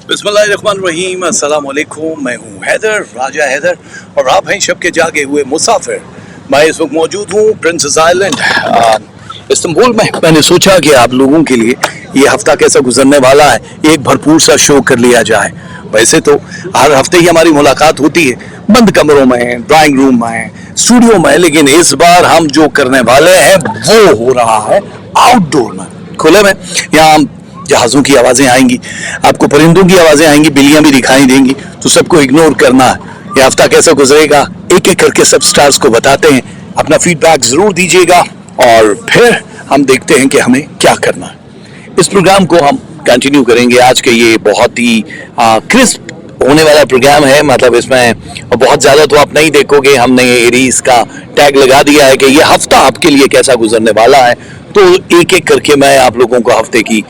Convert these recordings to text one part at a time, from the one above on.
बिस्मिल्लाहिर्रहमानिर्रहीम, अस्सलाम वालेकुम। मैं हूँ हैदर, राजा हैदर, और आप हैं शब के जागे हुए मुसाफिर। मैं इस वक्त मौजूद हूँ प्रिंसेस आइलैंड इस्तांबुल में। मैंने सोचा कि आप लोगों के लिए ये हफ्ता कैसा गुजरने वाला है, एक भरपूर सा शो कर लिया जाए। वैसे तो हर हफ्ते ही हमारी मुलाकात होती है बंद कमरों में, ड्राइंग रूम में, स्टूडियो में, लेकिन इस बार हम जो करने वाले हैं वो हो रहा है आउटडोर में, खुले में। यहाँ जहाज़ों की आवाज़ें आएंगी, आपको परिंदों की आवाज़ें आएंगी, बिल्लियाँ भी दिखाई देंगी, तो सबको इग्नोर करना है। ये हफ्ता कैसा गुजरेगा एक एक करके सब स्टार्स को बताते हैं। अपना फीडबैक ज़रूर दीजिएगा और फिर हम देखते हैं कि हमें क्या करना है। इस प्रोग्राम को हम कंटिन्यू करेंगे। आज के ये बहुत ही क्रिस्प होने वाला प्रोग्राम है, मतलब इसमें बहुत ज़्यादा तो आप नहीं देखोगे। हमने एरीज का टैग लगा दिया है कि ये हफ्ता आपके लिए कैसा गुजरने वाला है, तो एक एक करके मैं आप लोगों को हफ्ते की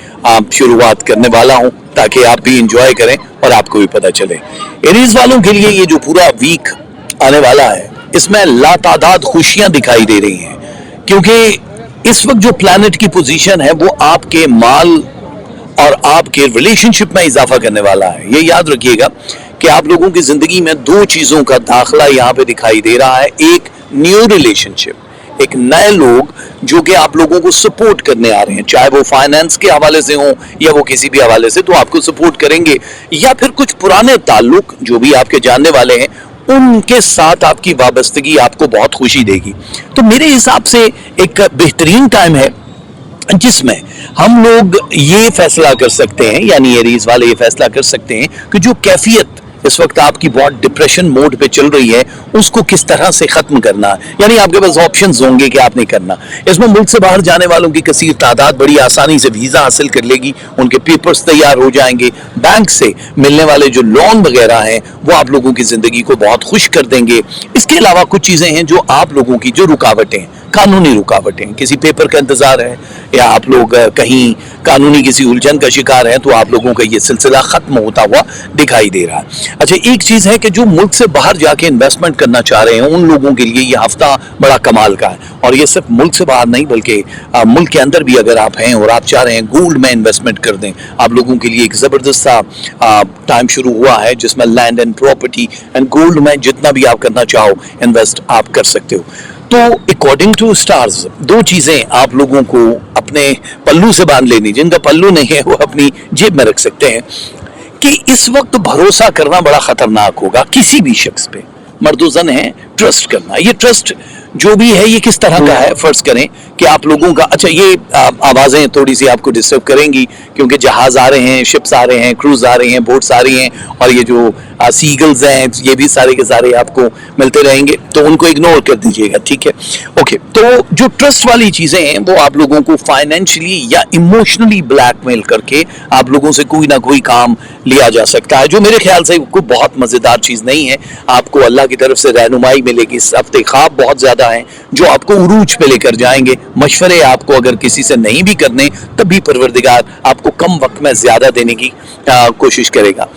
शुरुआत करने वाला हूं ताकि आप भी इंजॉय करें और आपको भी पता चले। एरीज वालों के लिए ये जो पूरा वीक आने वाला है, इसमें लातादाद खुशियां दिखाई दे रही हैं, क्योंकि इस वक्त जो प्लैनेट की पोजीशन है वो आपके माल और आपके रिलेशनशिप में इजाफा करने वाला है। ये याद रखिएगा कि आप लोगों की जिंदगी में दो चीजों का दाखला यहाँ पे दिखाई दे रहा है। एक न्यू रिलेशनशिप, एक नए लोग जो कि आप लोगों को सपोर्ट करने आ रहे हैं, चाहे वो फाइनेंस के हवाले से हो या वो किसी भी हवाले से, तो आपको सपोर्ट करेंगे। या फिर कुछ पुराने ताल्लुक जो भी आपके जानने वाले हैं उनके साथ आपकी वाबस्तगी आपको बहुत खुशी देगी। तो मेरे हिसाब से एक बेहतरीन टाइम है जिसमें हम लोग ये फैसला कर सकते हैं, यानी एरीज वाले ये फैसला कर सकते हैं कि जो कैफियत इस वक्त आपकी बहुत डिप्रेशन मोड पे चल रही है उसको किस तरह से खत्म करना है। यानी आपके पास ऑप्शंस होंगे कि आपने करना। इसमें मुल्क से बाहर जाने वालों की कसीर तादाद बड़ी आसानी से वीज़ा हासिल कर लेगी, उनके पेपर्स तैयार हो जाएंगे, बैंक से मिलने वाले जो लोन वगैरह हैं वो आप लोगों की ज़िंदगी को बहुत खुश कर देंगे। इसके अलावा कुछ चीज़ें हैं जो आप लोगों की जो रुकावटें, कानूनी रुकावटें, किसी पेपर का इंतज़ार है या आप लोग कहीं कानूनी किसी उलझन का शिकार हैं, तो आप लोगों का ये सिलसिला ख़त्म होता हुआ दिखाई दे रहा है। अच्छा, एक चीज़ है कि जो मुल्क से बाहर जाके इन्वेस्टमेंट करना चाह रहे हैं उन लोगों के लिए ये हफ्ता बड़ा कमाल का है। और ये सिर्फ मुल्क से बाहर नहीं बल्कि मुल्क के अंदर भी अगर आप हैं और आप चाह रहे हैं गोल्ड में इन्वेस्टमेंट कर दें, आप लोगों के लिए एक ज़बरदस्त सा टाइम शुरू हुआ है जिसमें land and property and gold में जितना भी आप करना चाहो इन्वेस्ट आप कर सकते हो। तो अकॉर्डिंग टू स्टार्स दो चीज़ें आप लोगों को अपने पल्लू से बांध लेनी, जिनका पल्लू नहीं है वो अपनी जेब में रख सकते हैं, कि इस वक्त भरोसा करना बड़ा खतरनाक होगा किसी भी शख्स पे। मर्दोजन है ट्रस्ट करना। ये ट्रस्ट जो भी है ये किस तरह का है, फर्ज करें कि आप लोगों का, अच्छा ये आवाज़ें थोड़ी सी आपको डिस्टर्ब करेंगी क्योंकि जहाज़ आ रहे हैं, शिप्स आ रहे हैं, क्रूज आ रहे हैं, बोट्स आ रही हैं, और ये जो सीगल्स हैं ये भी सारे के सारे आपको मिलते रहेंगे, तो उनको इग्नोर कर दीजिएगा, ठीक है। ओके, तो जो ट्रस्ट वाली चीज़ें हैं वो आप लोगों को फाइनेंशियली या इमोशनली ब्लैकमेल करके आप लोगों से कोई ना कोई काम लिया जा सकता है, जो मेरे ख्याल से कोई बहुत मज़ेदार चीज़ नहीं है। आपको अल्लाह की तरफ से रहनुमाई मिलेगी। इस हफ्ते ख्वाब बहुत ज़्यादा हैं जो आपको उरूज पे लेकर जाएंगे। मशवरे आपको अगर किसी से नहीं भी करने तब भी परवरदिगार आपको कम वक्त में ज़्यादा देने की कोशिश करेगा।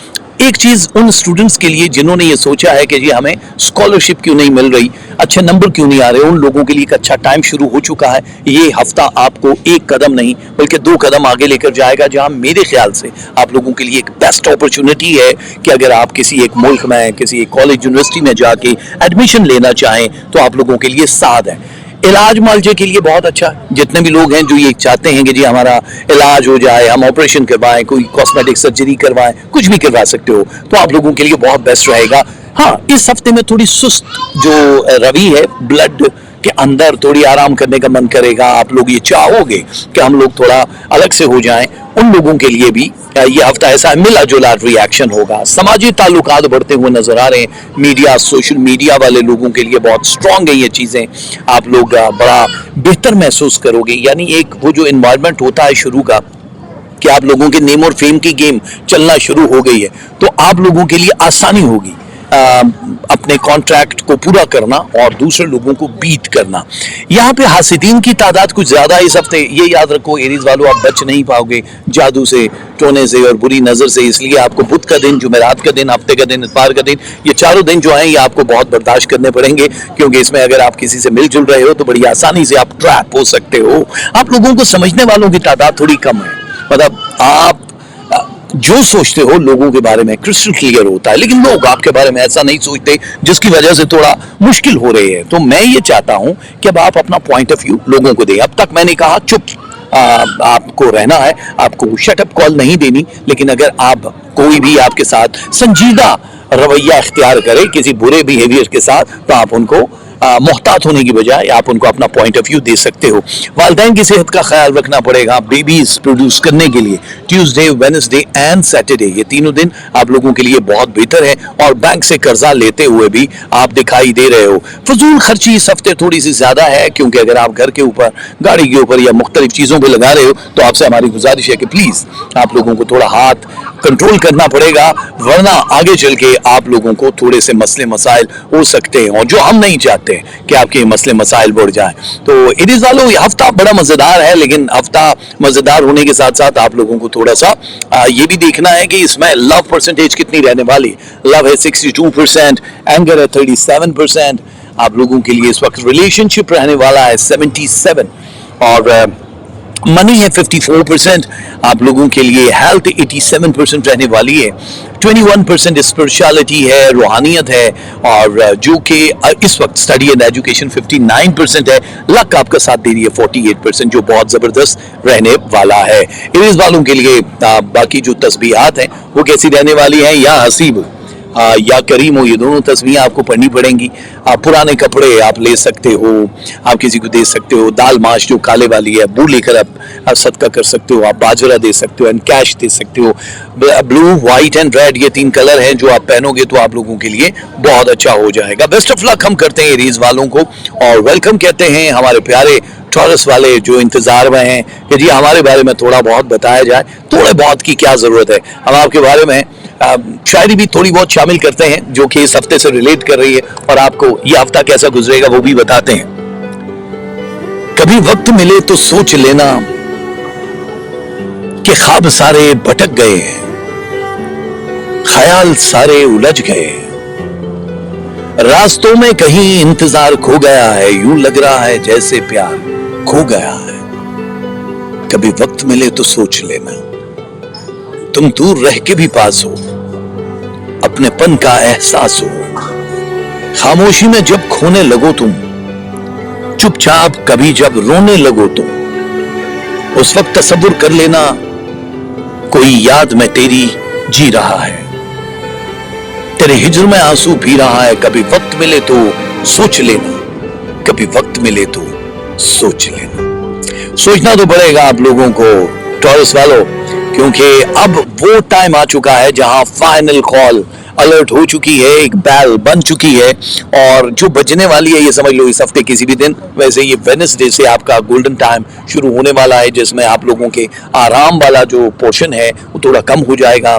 एक चीज़ उन स्टूडेंट्स के लिए जिन्होंने ये सोचा है कि जी हमें स्कॉलरशिप क्यों नहीं मिल रही, अच्छे नंबर क्यों नहीं आ रहे, उन लोगों के लिए एक अच्छा टाइम शुरू हो चुका है। ये हफ्ता आपको एक कदम नहीं बल्कि दो कदम आगे लेकर जाएगा, जहां मेरे ख्याल से आप लोगों के लिए एक बेस्ट अपॉर्चुनिटी है कि अगर आप किसी एक मुल्क में, किसी एक कॉलेज यूनिवर्सिटी में जाके एडमिशन लेना चाहें तो आप लोगों के लिए साथ है। इलाज मालजे के लिए बहुत अच्छा, जितने भी लोग हैं जो ये चाहते हैं कि जी हमारा इलाज हो जाए, हम ऑपरेशन करवाएं, कोई कॉस्मेटिक सर्जरी करवाएं, कुछ भी करवा सकते हो, तो आप लोगों के लिए बहुत बेस्ट रहेगा। हाँ, इस हफ्ते में थोड़ी सुस्त जो रवि है, ब्लड के अंदर थोड़ी आराम करने का मन करेगा। आप लोग ये चाहोगे कि हम लोग थोड़ा अलग से हो जाएं, उन लोगों के लिए भी ये हफ्ता ऐसा है, मिला जुला रिएक्शन होगा। समाजी ताल्लुकात बढ़ते हुए नजर आ रहे हैं। मीडिया, सोशल मीडिया वाले लोगों के लिए बहुत स्ट्रांग है ये चीज़ें, आप लोग बड़ा बेहतर महसूस करोगे। यानी एक वो जो इन्वायरमेंट होता है शुरू का कि आप लोगों के नेम और फेम की गेम चलना शुरू हो गई है, तो आप लोगों के लिए आसानी होगी। अपने कॉन्ट्रैक्ट को पूरा करना और दूसरे लोगों को बीट करना। यहाँ पे हासिदीन की तादाद कुछ ज़्यादा है इस हफ्ते, ये याद रखो एरीज वालों, आप बच नहीं पाओगे जादू से, टोने से और बुरी नज़र से। इसलिए आपको बुध का दिन, जुमेरात का दिन, हफ्ते का दिन, इतवार का दिन, ये चारों दिन जो हैं ये आपको बहुत बर्दाश्त करने पड़ेंगे, क्योंकि इसमें अगर आप किसी से मिलजुल रहे हो तो बड़ी आसानी से आप ट्रैप हो सकते हो। आप लोगों को समझने वालों की तादाद थोड़ी कम है, मतलब आप जो सोचते हो लोगों के बारे में क्रिस्टल क्लियर होता है, लेकिन लोग आपके बारे में ऐसा नहीं सोचते, जिसकी वजह से थोड़ा मुश्किल हो रही है। तो मैं ये चाहता हूं कि अब आप अपना पॉइंट ऑफ व्यू लोगों को दें। अब तक मैंने कहा चुप आपको रहना है, आपको शटअप कॉल नहीं देनी, लेकिन अगर आप कोई भी आपके साथ संजीदा रवैया इख्तियार करे किसी बुरे बिहेवियर के साथ, तो आप उनको मोहतात होने की बजाय आप उनको अपना पॉइंट ऑफ व्यू दे सकते हो। वालिदैन की सेहत का ख्याल रखना पड़ेगा बेबीज प्रोड्यूस करने के लिए। ट्यूसडे, वेडनेसडे एंड सैटरडे ये तीनों दिन आप लोगों के लिए बहुत बेहतर है, और बैंक से कर्जा लेते हुए भी आप दिखाई दे रहे हो। फजूल खर्ची इस हफ्ते थोड़ी सी ज्यादा है, क्योंकि अगर आप घर के ऊपर, गाड़ी के ऊपर या मुख्तलिफ चीजों पर लगा रहे हो तो आपसे हमारी गुजारिश है कि प्लीज आप लोगों को थोड़ा हाथ कंट्रोल करना पड़ेगा, वरना आगे चल के आप लोगों को थोड़े से मसले मसाइल हो सकते हैं, और जो हम नहीं चाहते कि आपके मसले मसाइल बढ़ जाएं। तो इरीज वालों ये हफ्ता बड़ा मजेदार है, लेकिन हफ्ता मजेदार होने के साथ साथ आप लोगों को थोड़ा सा ये भी देखना है कि इसमें लव परसेंटेज कितनी रहने वाली। लव है 62%, एंगर है 37%, आप लोगों के लिए इस वक्त रिलेशनशिप रहने वाला है 77, और मनी है 54%, आप लोगों के लिए हेल्थ 87% रहने वाली है, 21% स्पिरिचुअलिटी है, रूहानियत है, और जो कि इस वक्त स्टडी एंड एजुकेशन 59% है। लक आपका साथ दे रही है 48%, जो बहुत ज़बरदस्त रहने वाला है। इस वालों के लिए बाकी जो तस्बीहात हैं वो कैसी रहने वाली हैं, या हसीब या करीम हो, ये दोनों तस्वीरें आपको पढ़नी पड़ेंगी। आप पुराने कपड़े आप ले सकते हो, आप किसी को दे सकते हो, दाल माश जो काले वाली है वो लेकर आप सदका कर सकते हो, आप बाजरा दे सकते हो एंड कैश दे सकते हो। ब्लू, व्हाइट एंड रेड ये तीन कलर हैं जो आप पहनोगे तो आप लोगों के लिए बहुत अच्छा हो जाएगा। बेस्ट ऑफ लक हम करते हैं एरीज वालों को, और वेलकम कहते हैं हमारे प्यारे टॉरस वाले जो इंतजार में हैं कि जी हमारे बारे में थोड़ा बहुत बताया जाए। थोड़े बहुत की क्या जरूरत है, हम आपके बारे में शायरी भी थोड़ी बहुत शामिल करते हैं जो कि इस हफ्ते से रिलेट कर रही है, और आपको ये हफ्ता कैसा गुजरेगा वो भी बताते हैं। कभी वक्त मिले तो सोच लेना कि ख्वाब सारे भटक गए, ख्याल सारे उलझ गए, रास्तों में कहीं इंतजार खो गया है, यूं लग रहा है जैसे प्यार खो गया है। कभी वक्त मिले तो सोच लेना, तुम दूर रह के भी पास हो, अपनेपन का एहसास हो। खामोशी में जब खोने लगो तुम, चुपचाप कभी जब रोने लगो तुम, उस वक्त तसव्वुर कर लेना कोई याद में तेरी जी रहा है, तेरे हिज्र में आंसू पी रहा है। कभी वक्त मिले तो सोच लेना, कभी वक्त मिले तो सोच लेना। सोचना तो पड़ेगा आप लोगों को टॉरस वालों, क्योंकि अब वो टाइम आ चुका है जहां फाइनल कॉल अलर्ट हो चुकी है, एक बैल बन चुकी है, और जो बजने वाली है ये समझ लो इस हफ्ते किसी भी दिन। वैसे ये वेडनेसडे से आपका गोल्डन टाइम शुरू होने वाला है, जिसमें आप लोगों के आराम वाला जो पोर्शन है वो थोड़ा कम हो जाएगा।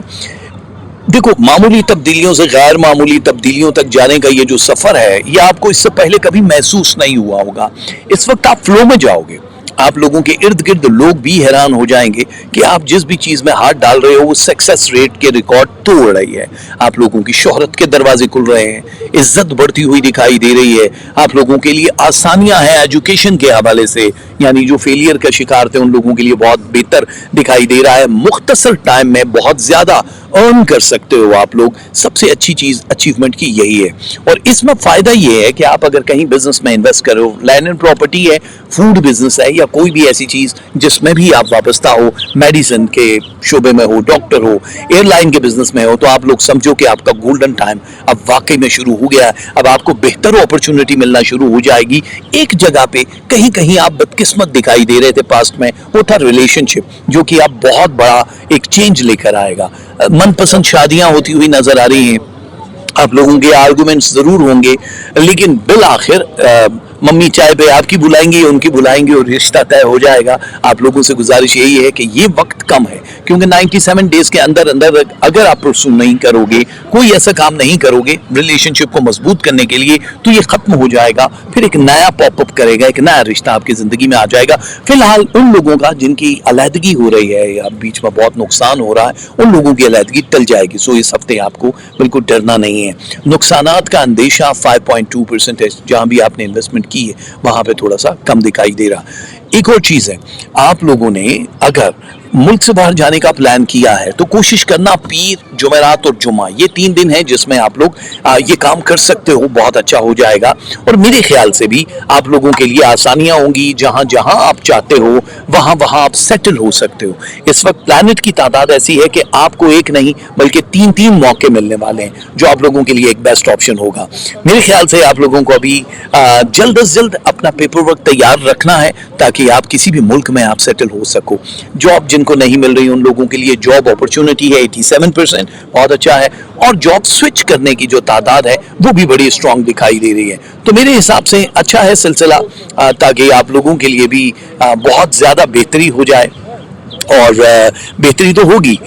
देखो, मामूली तब्दीलियों से गैर मामूली तब्दीलियों तक जाने का ये जो सफर है ये आपको इससे पहले कभी महसूस नहीं हुआ होगा। इस वक्त आप फ्लो में जाओगे, आप लोगों के इर्द गिर्द लोग भी हैरान हो जाएंगे कि आप जिस भी चीज में हाथ डाल रहे हो वो सक्सेस रेट के रिकॉर्ड तोड़ रही है। आप लोगों की शोहरत के दरवाजे खुल रहे हैं, इज्जत बढ़ती हुई दिखाई दे रही है, आप लोगों के लिए आसानियां हैं एजुकेशन के हवाले से, यानी जो फेलियर का शिकार थे उन लोगों के लिए बहुत बेहतर दिखाई दे रहा है। मुख्तसर टाइम में बहुत ज्यादा अर्न कर सकते हो आप लोग। सबसे अच्छी चीज अचीवमेंट की यही है, और इसमें फायदा ये है कि आप अगर कहीं बिजनेस में इन्वेस्ट करो, लैंड एंड प्रॉपर्टी है, फूड बिजनेस है, या कोई भी ऐसी चीज जिसमें भी आप वाबस्ता हो, मेडिसिन के शोबे में हो, डॉक्टर हो, एयरलाइन के बिजनेस में हो, तो आप लोग समझो कि आपका गोल्डन टाइम अब वाकई में शुरू हो गया है। अब आपको बेहतर अपॉर्चुनिटी मिलना शुरू हो जाएगी। एक जगह पे कहीं कहीं आप बदकिस्मत दिखाई दे रहे थे पास्ट में, वो था रिलेशनशिप, जो कि अब बहुत बड़ा एक चेंज लेकर आएगा। मनपसंद शादियां होती हुई नजर आ रही हैं, आप लोगों के आर्गुमेंट्स जरूर होंगे, लेकिन बिल आखिर मम्मी चाय पे आपकी बुलाएंगी, उनकी बुलाएंगी और रिश्ता तय हो जाएगा। आप लोगों से गुजारिश यही है कि ये वक्त कम है, क्योंकि 97 डेज के अंदर अंदर अगर आप परसू नहीं करोगे, कोई ऐसा काम नहीं करोगे रिलेशनशिप को मजबूत करने के लिए, तो ये खत्म हो जाएगा। फिर एक नया पॉपअप करेगा, एक नया रिश्ता आपकी जिंदगी में आ जाएगा। फिलहाल उन लोगों का जिनकी अलहदगी हो रही है या बीच में बहुत नुकसान हो रहा है, उन लोगों की अलहदगी टल जाएगी। सो इस हफ्ते आपको बिल्कुल डरना नहीं है। नुकसानात का अंदेशा 5.2% है, जहां भी आपने इन्वेस्टमेंट की है वहां पे थोड़ा सा कम दिखाई दे रहा। एक और चीज है, आप लोगों ने अगर मुल्क से बाहर जाने का प्लान किया है तो कोशिश करना पीर, जुमेरात और जुमा, ये 3 दिन है जिसमें आप लोग ये काम कर सकते हो, बहुत अच्छा हो जाएगा। और मेरे ख्याल से भी आप लोगों के लिए आसानियां होंगी, जहां जहां आप चाहते हो वहां वहां आप सेटल हो सकते हो। इस वक्त प्लैनेट की तादाद ऐसी है कि आपको एक नहीं बल्कि 3 मौके मिलने वाले हैं, जो आप लोगों के लिए एक बेस्ट ऑप्शन होगा। मेरे ख्याल से आप लोगों को अभी जल्द अज जल्द अपना पेपर वर्क तैयार रखना है, ताकि आप किसी भी मुल्क में आप सेटल हो सको। जॉब जिनको नहीं मिल रही उन लोगों के लिए जॉब अपॉर्चुनिटी है 87%, बहुत अच्छा है। और जॉब स्विच करने की जो तादाद है वो भी बड़ी स्ट्रांग दिखाई दे रही है। तो मेरे हिसाब से अच्छा है सिलसिला, ताकि आप लोगों के लिए भी बहुत ज़्यादा बेहतरी हो जाए। और बेहतरी तो होगी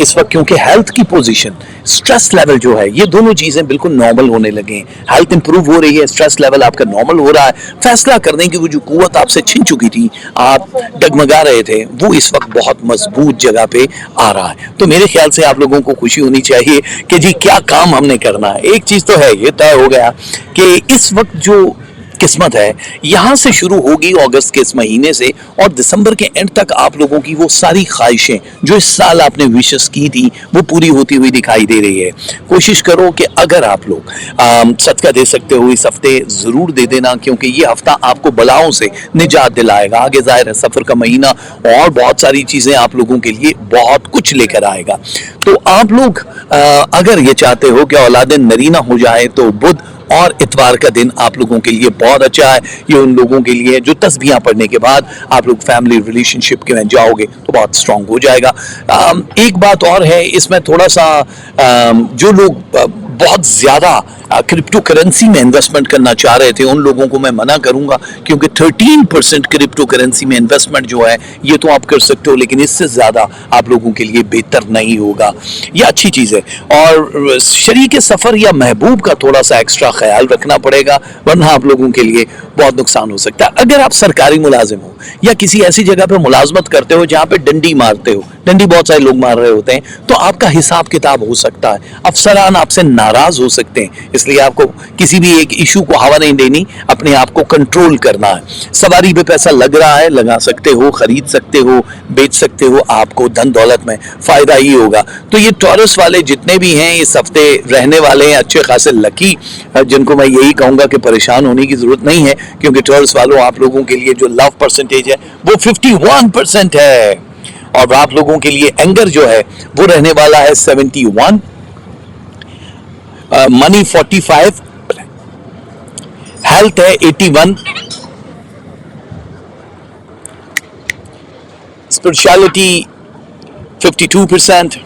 इस वक्त, क्योंकि हेल्थ की पोजीशन, स्ट्रेस लेवल जो है, ये दोनों चीज़ें बिल्कुल नॉर्मल होने लगे हैं। हेल्थ इंप्रूव हो रही है, स्ट्रेस लेवल आपका नॉर्मल हो रहा है। फैसला करने की वो जो कुव्वत आपसे छिन चुकी थी, आप डगमगा रहे थे, वो इस वक्त बहुत मजबूत जगह पे आ रहा है। तो मेरे ख्याल से आप लोगों को खुशी होनी चाहिए कि जी क्या काम हमने करना है। एक चीज़ तो है, ये तय हो गया कि इस वक्त जो किस्मत है यहां से शुरू होगी अगस्त के इस महीने से, और दिसंबर के एंड तक आप लोगों की वो सारी ख्वाहिशें जो इस साल आपने विशेस की थी वो पूरी होती हुई दिखाई दे रही है। कोशिश करो कि अगर आप लोग सदका दे सकते हो इस हफ्ते जरूर दे देना, क्योंकि ये हफ्ता आपको बलाओं से निजात दिलाएगा। आगे जाहिर है सफर का महीना और बहुत सारी चीजें आप लोगों के लिए बहुत कुछ लेकर आएगा। तो आप लोग अगर ये चाहते हो कि औलादे नरीना हो जाए तो बुध और इतवार का दिन आप लोगों के लिए बहुत अच्छा है। ये उन लोगों के लिए जो तस्बीहां पढ़ने के बाद आप लोग फैमिली रिलेशनशिप के में जाओगे तो बहुत स्ट्रांग हो जाएगा। एक बात और है इसमें, थोड़ा सा जो लोग बहुत ज़्यादा क्रिप्टो करेंसी में इन्वेस्टमेंट करना चाह रहे थे उन लोगों को मैं मना करूंगा, क्योंकि 13% क्रिप्टो करेंसी में इन्वेस्टमेंट जो है ये तो आप कर सकते हो, लेकिन इससे ज़्यादा आप लोगों के लिए बेहतर नहीं होगा। ये अच्छी चीज़ है। और शरीक सफ़र या महबूब का थोड़ा सा एक्स्ट्रा ख्याल रखना पड़ेगा, वरना आप लोगों के लिए बहुत नुकसान हो सकता है। अगर आप सरकारी मुलाजिम हो या किसी ऐसी जगह पर मुलाजमत करते हो जहाँ पे डंडी मारते हो, डंडी बहुत सारे लोग मार रहे होते हैं, तो आपका हिसाब किताब हो सकता है, अफसरान आपसे नाराज हो सकते हैं। इसलिए आपको किसी भी एक इशू को हवा नहीं देनी, अपने आप को कंट्रोल करना है। सवारी पे पैसा लग रहा है, लगा सकते हो, खरीद सकते हो, बेच सकते हो, आपको धन दौलत में फायदा ही होगा। तो ये टॉरस वाले जितने भी हैं इस हफ्ते रहने वाले हैं अच्छे खासे लकी, जिनको मैं यही कहूंगा कि परेशान होने की जरूरत नहीं है, क्योंकि टॉरस वालों आप लोगों के लिए जो लव परसेंटेज है वो 51% है, और आप लोगों के लिए एंगर जो है वो रहने वाला है 71, मनी 45, हेल्थ है 81, स्पिरिचुअलिटी 52%,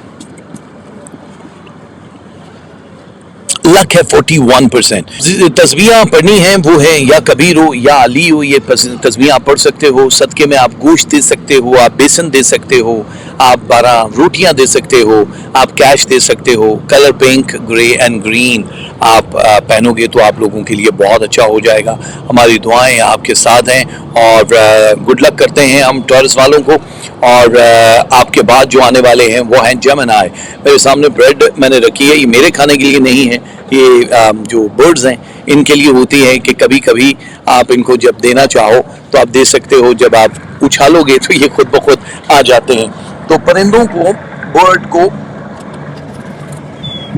लक है 41%। तस्बीहां पढ़नी है वो है या कबीर हो या अली हो, ये तस्बीहां पढ़ सकते हो। सदके में आप गोश्त दे सकते हो, आप बेसन दे सकते हो, आप 12 रोटियां दे सकते हो, आप कैश दे सकते हो। Colour pink, grey and green आप पहनोगे तो आप लोगों के लिए बहुत अच्छा हो जाएगा। हमारी दुआएं आपके साथ हैं और गुड लक करते हैं हम टॉरस वालों को। और आपके बाद जो आने वाले हैं वो हैं जेमिनी। मेरे सामने ब्रेड मैंने रखी है, ये मेरे खाने के लिए नहीं है, ये जो बर्ड्स हैं इनके लिए होती है कि कभी कभी आप इनको जब देना चाहो तो आप दे सकते हो, जब आप उछालोगे तो ये खुद ब खुद आ जाते हैं। तो परिंदों को, बर्ड को,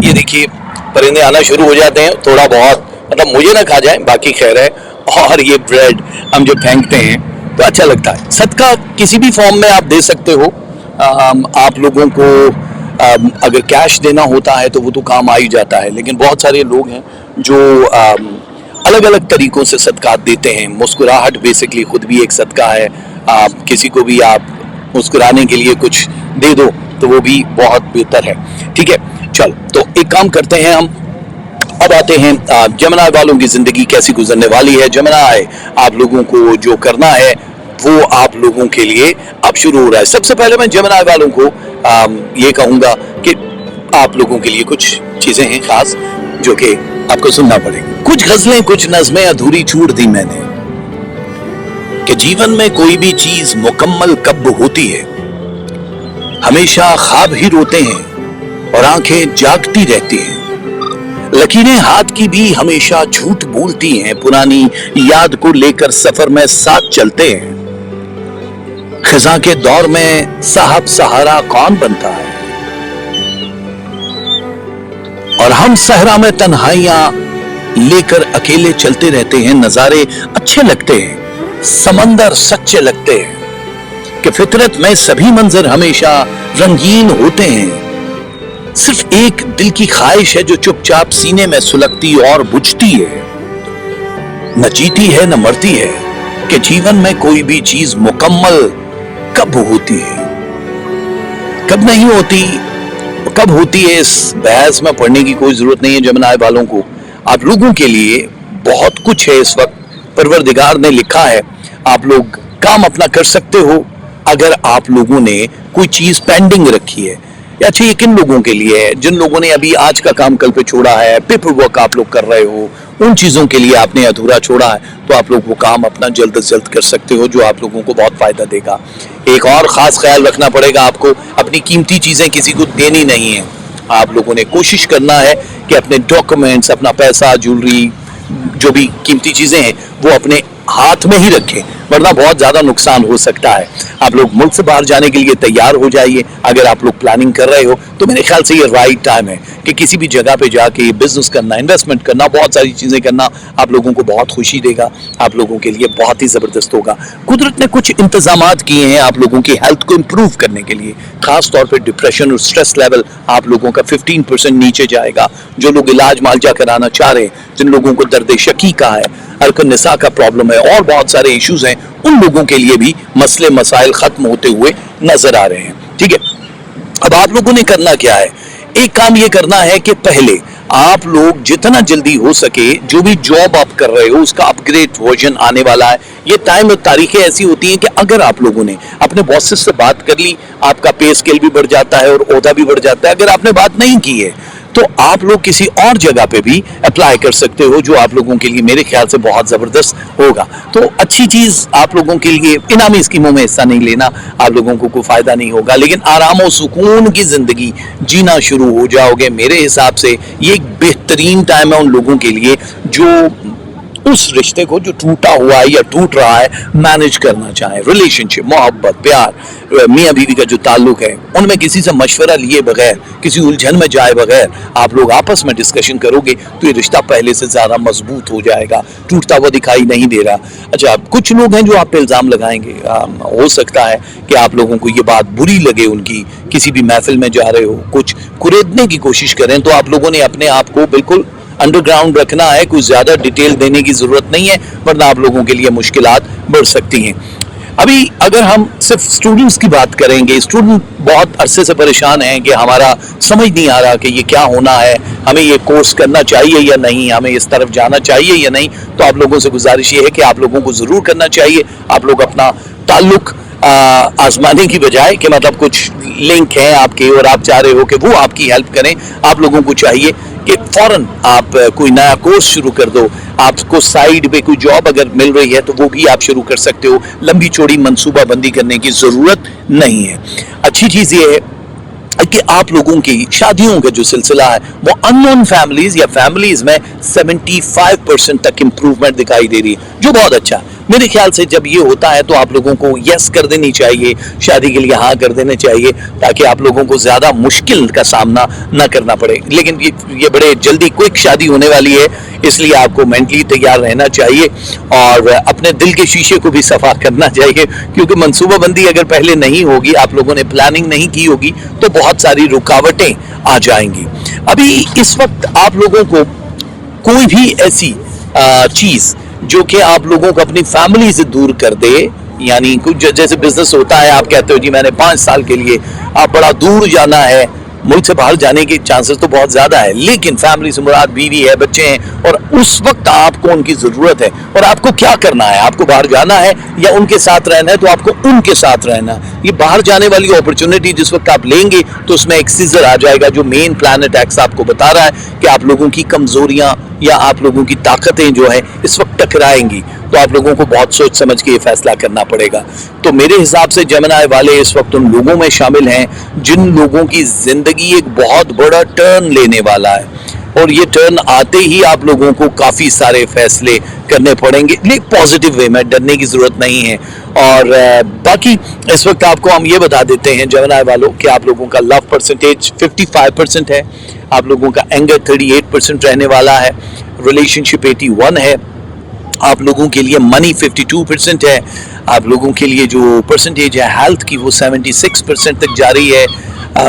ये देखिए परिंदे आना शुरू हो जाते हैं, थोड़ा बहुत, मतलब मुझे ना खा जाए बाकी खैर है। और ये ब्रेड हम जब फेंकते हैं तो अच्छा लगता है। सदका किसी भी फॉर्म में आप दे सकते हो। आप लोगों को अगर कैश देना होता है तो वो तो काम आ ही जाता है, लेकिन बहुत सारे लोग हैं जो अलग अलग तरीकों से सदका देते हैं। मुस्कुराहट बेसिकली खुद भी एक सदका है। किसी को भी आप मुस्कुराने के लिए कुछ दे दो तो वो भी बहुत बेहतर है। ठीक है, चलो तो एक काम करते हैं हम, अब आते हैं जमनाय वालों की जिंदगी कैसी गुजरने वाली है। जमनाय, आप लोगों को जो करना है वो आप लोगों के लिए अब शुरू हो रहा है। सबसे पहले मैं जमनाय वालों को ये कहूंगा कि आप लोगों के लिए कुछ चीजें हैं खास जो कि आपको सुनना पड़ेगा। कुछ गजलें, कुछ नज़में अधूरी छोड़ दी मैंने कि जीवन में कोई भी चीज मुकम्मल कब होती है। हमेशा ख्वाब ही रोते हैं और आंखें जागती रहती हैं। लकीरें हाथ की भी हमेशा झूठ बोलती हैं। पुरानी याद को लेकर सफर में साथ चलते हैं। खजा के दौर में साहब सहारा कौन बनता है, और हम सहरा में तन्हाइयां लेकर अकेले चलते रहते हैं। नजारे अच्छे लगते हैं, समंदर सच्चे लगते हैं कि फितरत में सभी मंजर हमेशा रंगीन होते हैं। सिर्फ एक दिल की ख्वाहिश है जो चुपचाप सीने में सुलगती और बुझती है। न जीती है न मरती है कि जीवन में कोई भी चीज मुकम्मल कब होती है, कब नहीं होती, कब होती है। इस बहस में पढ़ने की कोई जरूरत नहीं है जमनाय वालों को। आप लोगों के लिए बहुत कुछ है इस वक्त, परवरदिगार ने लिखा है। आप लोग काम अपना कर सकते हो। अगर आप लोगों ने कोई चीज पेंडिंग रखी है, अच्छा ये किन लोगों के लिए है, जिन लोगों ने अभी आज का काम कल पे छोड़ा है, पेपर वर्क आप लोग कर रहे हो, उन चीजों के लिए आपने अधूरा छोड़ा है, तो आप लोग वो काम अपना जल्द से जल्द कर सकते हो जो आप लोगों को बहुत फायदा देगा। एक और खास ख्याल रखना पड़ेगा आपको, अपनी कीमती चीजें किसी को देनी नहीं है। आप लोगों ने कोशिश करना है कि अपने डॉक्यूमेंट्स, अपना पैसा, ज्वेलरी, जो भी कीमती चीजें हैं वो अपने हाथ में ही रखें, वरना बहुत ज्यादा नुकसान हो सकता है। आप लोग मुल्क से बाहर जाने के लिए तैयार हो जाइए। अगर आप लोग प्लानिंग कर रहे हो तो मेरे ख्याल से ये राइट टाइम है कि किसी भी जगह पे जाके बिजनेस करना, इन्वेस्टमेंट करना, बहुत सारी चीजें करना आप लोगों को बहुत खुशी देगा, आप लोगों के लिए बहुत ही जबरदस्त होगा। कुदरत ने कुछ इंतजामात किए हैं आप लोगों की हेल्थ को इम्प्रूव करने के लिए। खास तौर पर डिप्रेशन और स्ट्रेस लेवल आप लोगों का 15% नीचे जाएगा। जो लोग इलाज मालजा कराना चाह रहे हैं, जिन लोगों को दर्द शकी का है, हरकत निसा का प्रॉब्लम है और बहुत सारे इश्यूज हैं, उन लोगों के लिए भी मसले मसाइल खत्म होते हुए नजर आ रहे हैं। ठीक है, अब आप लोगों ने करना क्या है? एक काम ये करना है कि पहले आप लोग जितना जल्दी हो सके, जो भी जॉब आप कर रहे हो उसका अपग्रेड वर्जन आने वाला है। ये टाइम और तारीखें ऐसी होती हैं कि अगर आप लोगों ने अपने बॉसेस से बात कर ली, आपका पे स्केल भी बढ़ जाता है और ओहदा भी बढ़ जाता है। अगर आपने बात नहीं की है तो आप लोग किसी और जगह पे भी अप्लाई कर सकते हो, जो आप लोगों के लिए मेरे ख्याल से बहुत जबरदस्त होगा। तो अच्छी चीज आप लोगों के लिए, इनामी स्कीमों में हिस्सा नहीं लेना, आप लोगों को कोई फायदा नहीं होगा, लेकिन आराम और सुकून की जिंदगी जीना शुरू हो जाओगे। मेरे हिसाब से ये एक बेहतरीन टाइम है उन लोगों के लिए जो उस रिश्ते को जो टूटा हुआ है या टूट रहा है मैनेज करना चाहे। रिलेशनशिप, मोहब्बत, प्यार, मियाँ बीवी का जो ताल्लुक है, उनमें किसी से मशवरा लिए बगैर, किसी उलझन में जाए बगैर आप लोग आपस में डिस्कशन करोगे तो ये रिश्ता पहले से ज्यादा मजबूत हो जाएगा, टूटता हुआ दिखाई नहीं दे रहा। अच्छा, कुछ लोग हैं जो आप पे इल्जाम लगाएंगे। हो सकता है कि आप लोगों को ये बात बुरी लगे उनकी, किसी भी महफिल में जा रहे हो, कुछ कुरेदने की कोशिश करें, तो आप लोगों ने अपने आप को बिल्कुल अंडरग्राउंड रखना है। कुछ ज्यादा डिटेल देने की जरूरत नहीं है, वरना आप लोगों के लिए मुश्किलात बढ़ सकती हैं। अभी अगर हम सिर्फ स्टूडेंट्स की बात करेंगे, स्टूडेंट बहुत अरसे से परेशान हैं कि हमारा समझ नहीं आ रहा कि ये क्या होना है, हमें ये कोर्स करना चाहिए या नहीं, हमें इस तरफ जाना चाहिए या नहीं। तो आप लोगों से गुजारिश ये है कि आप लोगों को जरूर करना चाहिए। आप लोग अपना ताल्लुक आजमाने की बजाय कि मतलब कुछ लिंक है आपके और आप चाह रहे हो कि वो आपकी हेल्प करें, आप लोगों को चाहिए कि फौरन आप कोई नया कोर्स शुरू कर दो। आपको साइड पे कोई जॉब अगर मिल रही है तो वो भी आप शुरू कर सकते हो। लंबी चौड़ी मंसूबा बंदी करने की जरूरत नहीं है। अच्छी चीज ये है कि आप लोगों की शादियों का जो सिलसिला है वो अननोन फैमिलीज या फैमिलीज में 75% तक इंप्रूवमेंट दिखाई दे रही है, जो बहुत अच्छा है। मेरे ख्याल से जब ये होता है तो आप लोगों को यस कर देनी चाहिए, शादी के लिए हाँ कर देने चाहिए, ताकि आप लोगों को ज्यादा मुश्किल का सामना ना करना पड़े। लेकिन ये बड़े जल्दी क्विक शादी होने वाली है, इसलिए आपको मेंटली तैयार रहना चाहिए और अपने दिल के शीशे को भी सफा करना चाहिए, क्योंकि मंसूबाबंदी अगर पहले नहीं होगी, आप लोगों ने प्लानिंग नहीं की होगी, तो बहुत सारी रुकावटें आ जाएंगी। अभी इस वक्त आप लोगों को कोई भी ऐसी चीज जो कि आप लोगों को अपनी फैमिली से दूर कर दे, यानी कुछ जैसे बिजनेस होता है, आप कहते हो जी मैंने 5 साल के लिए आप बड़ा दूर जाना है, मुल्क से बाहर जाने के चांसेस तो बहुत ज़्यादा है, लेकिन फैमिली से मुराद बीवी है, बच्चे हैं, और उस वक्त आपको उनकी ज़रूरत है और आपको क्या करना है, आपको बाहर जाना है या उनके साथ रहना है, तो आपको उनके साथ रहना। ये बाहर जाने वाली अपॉर्चुनिटी जिस वक्त आप लेंगे तो उसमें एक सीजर आ जाएगा जो मेन प्लैनेट एक्स आपको बता रहा है कि आप लोगों की कमज़ोरियाँ या आप लोगों की ताकतें जो है इस वक्त टकराएंगी, तो आप लोगों को बहुत सोच समझ के ये फैसला करना पड़ेगा। तो मेरे हिसाब से जेमिनी वाले इस वक्त उन लोगों में शामिल हैं जिन लोगों की ज़िंदगी एक बहुत बड़ा टर्न लेने वाला है, और ये टर्न आते ही आप लोगों को काफ़ी सारे फैसले करने पड़ेंगे, लेकिन पॉजिटिव वे में, डरने की ज़रूरत नहीं है। और बाकी इस वक्त आपको हम ये बता देते हैं जेमिनी वालों कि आप लोगों का लव परसेंटेज 55% है, आप लोगों का एंगर 38% रहने वाला है, रिलेशनशिप 81 है, आप लोगों के लिए मनी 52% है, आप लोगों के लिए जो परसेंटेज है हेल्थ की वो 76% तक जा रही है,